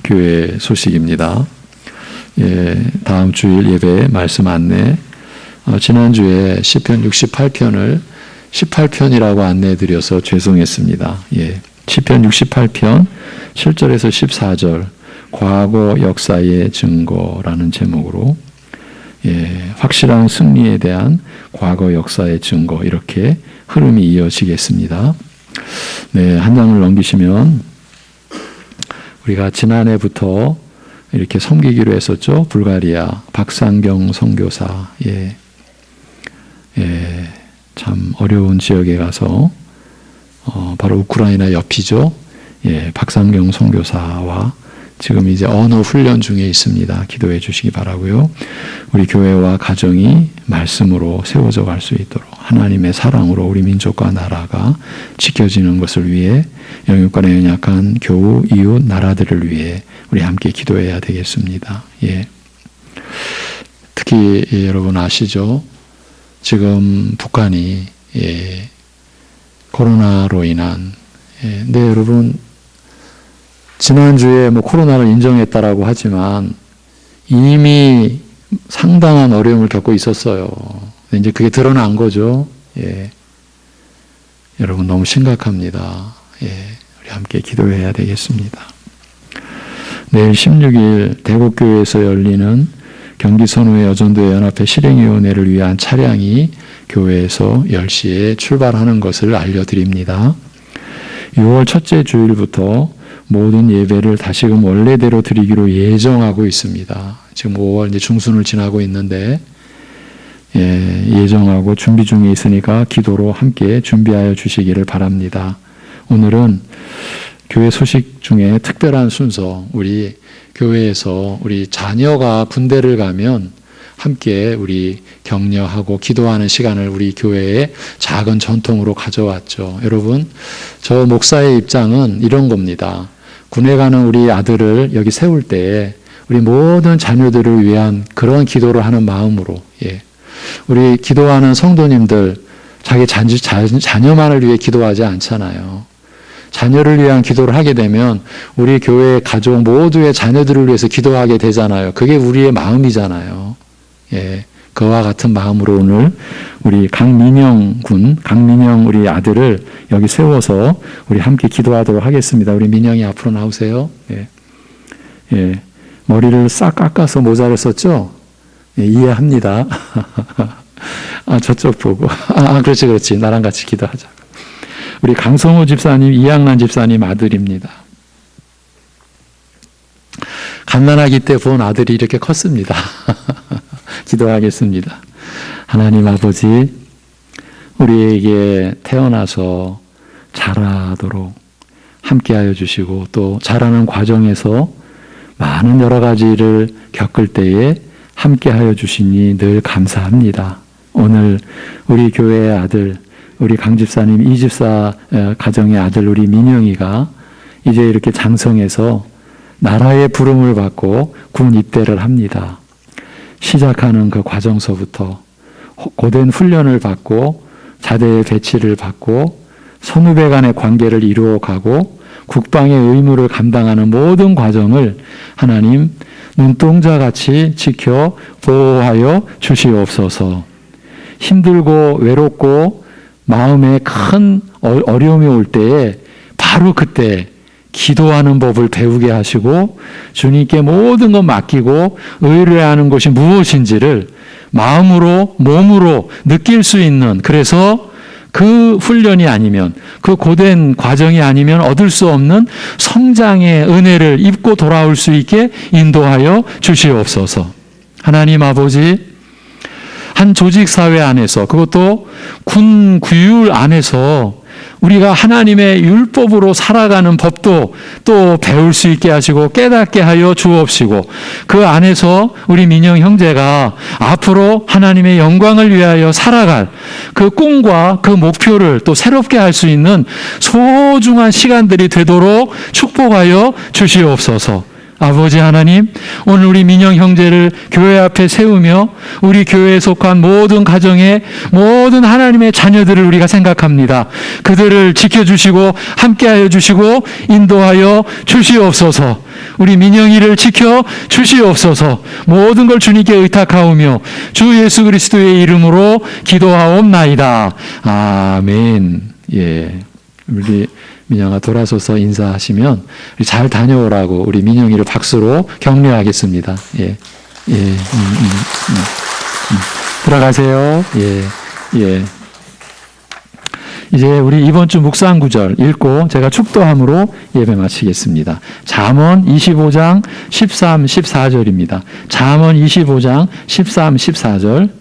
교회 소식입니다. 다음 주일 예배 말씀 안내. 지난주에 시편 68편을 18편이라고 안내해드려서 죄송했습니다. 시편 68편 7절에서 14절 과거 역사의 증거라는 제목으로 확실한 승리에 대한 과거 역사의 증거, 이렇게 흐름이 이어지겠습니다. 한 장을 넘기시면 우리가 지난해부터 이렇게 섬기기로 했었죠. 불가리아 박상경 선교사. 참 어려운 지역에 가서 바로 우크라이나 옆이죠. 박상경 선교사와 지금 이제 언어 훈련 중에 있습니다. 기도해 주시기 바라고요. 우리 교회와 가정이 말씀으로 세워져 갈 수 있도록 하나님의 사랑으로 우리 민족과 나라가 지켜지는 것을 위해 영육간에 연약한 교우, 이웃, 나라들을 위해 우리 함께 기도해야 되겠습니다. 특히 여러분 아시죠? 지금 북한이 코로나로 인한 네, 여러분 지난주에 코로나를 인정했다라고 하지만 이미 상당한 어려움을 겪고 있었어요. 이제 그게 드러난 거죠. 여러분 너무 심각합니다. 우리 함께 기도해야 되겠습니다. 내일 16일 대곡교회에서 열리는 경기선후회 여전도회 연합회 실행위원회를 위한 차량이 교회에서 10시에 출발하는 것을 알려드립니다. 6월 첫째 주일부터 모든 예배를 다시금 원래대로 드리기로 예정하고 있습니다. 지금 5월 이제 중순을 지나고 있는데 예정하고 준비 중에 있으니까 기도로 함께 준비하여 주시기를 바랍니다. 오늘은 교회 소식 중에 특별한 순서, 우리 교회에서 우리 자녀가 군대를 가면 함께 우리 격려하고 기도하는 시간을 우리 교회의 작은 전통으로 가져왔죠. 여러분, 저 목사의 입장은 이런 겁니다. 군에 가는 우리 아들을 여기 세울 때 우리 모든 자녀들을 위한 그런 기도를 하는 마음으로, 우리 기도하는 성도님들 자기 자녀만을 위해 기도하지 않잖아요. 자녀를 위한 기도를 하게 되면 우리 교회 가족 모두의 자녀들을 위해서 기도하게 되잖아요. 그게 우리의 마음이잖아요. 그와 같은 마음으로 오늘 우리 강민영 우리 아들을 여기 세워서 우리 함께 기도하도록 하겠습니다. 우리 민영이 앞으로 나오세요. 머리를 싹 깎아서 모자를 썼죠? 이해합니다. 저쪽 보고. 그렇지. 나랑 같이 기도하자. 우리 강성호 집사님, 이양란 집사님 아들입니다. 갓난아기 때 본 아들이 이렇게 컸습니다. 기도하겠습니다. 하나님 아버지, 우리에게 태어나서 자라도록 함께하여 주시고 또 자라는 과정에서 많은 여러 가지를 겪을 때에 함께하여 주시니 늘 감사합니다. 오늘 우리 교회의 아들, 우리 강 집사님, 이 집사 가정의 아들 우리 민영이가 이제 이렇게 장성해서 나라의 부름을 받고 군 입대를 합니다. 시작하는 그 과정서부터 고된 훈련을 받고 자대의 배치를 받고 선후배 간의 관계를 이루어가고 국방의 의무를 감당하는 모든 과정을 하나님 눈동자같이 지켜 보호하여 주시옵소서. 힘들고 외롭고 마음에 큰 어려움이 올 때에 바로 그때 기도하는 법을 배우게 하시고 주님께 모든 것 맡기고 의뢰하는 것이 무엇인지를 마음으로 몸으로 느낄 수 있는, 그래서 그 훈련이 아니면 그 고된 과정이 아니면 얻을 수 없는 성장의 은혜를 입고 돌아올 수 있게 인도하여 주시옵소서. 하나님 아버지, 한 조직사회 안에서, 그것도 군 규율 안에서 우리가 하나님의 율법으로 살아가는 법도 또 배울 수 있게 하시고 깨닫게 하여 주옵시고, 그 안에서 우리 민영 형제가 앞으로 하나님의 영광을 위하여 살아갈 그 꿈과 그 목표를 또 새롭게 할 수 있는 소중한 시간들이 되도록 축복하여 주시옵소서. 아버지 하나님, 오늘 우리 민영 형제를 교회 앞에 세우며 우리 교회에 속한 모든 가정의 모든 하나님의 자녀들을 우리가 생각합니다. 그들을 지켜주시고 함께하여 주시고 인도하여 주시옵소서. 우리 민영이를 지켜 주시옵소서. 모든 걸 주님께 의탁하오며 주 예수 그리스도의 이름으로 기도하옵나이다. 아멘. 우리 민영아 돌아서서 인사하시면 잘 다녀오라고 우리 민영이를 박수로 격려하겠습니다. 들어가세요. 이제 우리 이번 주 묵상 구절 읽고 제가 축도함으로 예배 마치겠습니다. 잠언 25장 13, 14절입니다. 잠언 25장 13, 14절.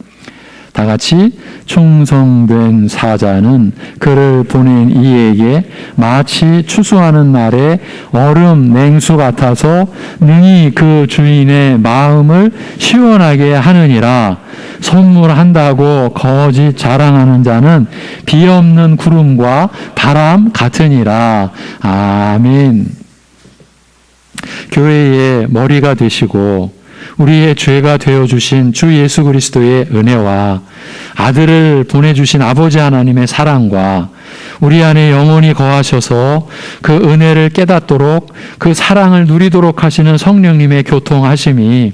다 같이 충성된 사자는 그를 보낸 이에게 마치 추수하는 날에 얼음 냉수 같아서 능히 그 주인의 마음을 시원하게 하느니라. 선물한다고 거짓 자랑하는 자는 비 없는 구름과 바람 같으니라. 아멘. 교회의 머리가 되시고 우리의 죄가 되어주신 주 예수 그리스도의 은혜와 아들을 보내주신 아버지 하나님의 사랑과 우리 안에 영원히 거하셔서 그 은혜를 깨닫도록 그 사랑을 누리도록 하시는 성령님의 교통하심이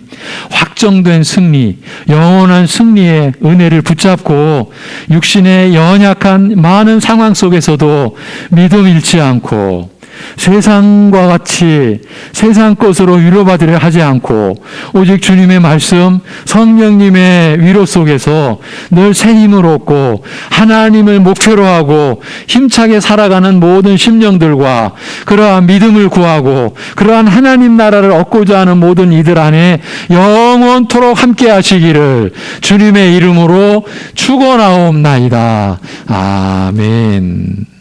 확정된 승리, 영원한 승리의 은혜를 붙잡고 육신의 연약한 많은 상황 속에서도 믿음 잃지 않고 세상과 같이 세상 것으로 위로받으려 하지 않고 오직 주님의 말씀, 성령님의 위로 속에서 늘 새 힘을 얻고 하나님을 목표로 하고 힘차게 살아가는 모든 심령들과 그러한 믿음을 구하고 그러한 하나님 나라를 얻고자 하는 모든 이들 안에 영원토록 함께 하시기를 주님의 이름으로 축원하옵나이다. 아멘.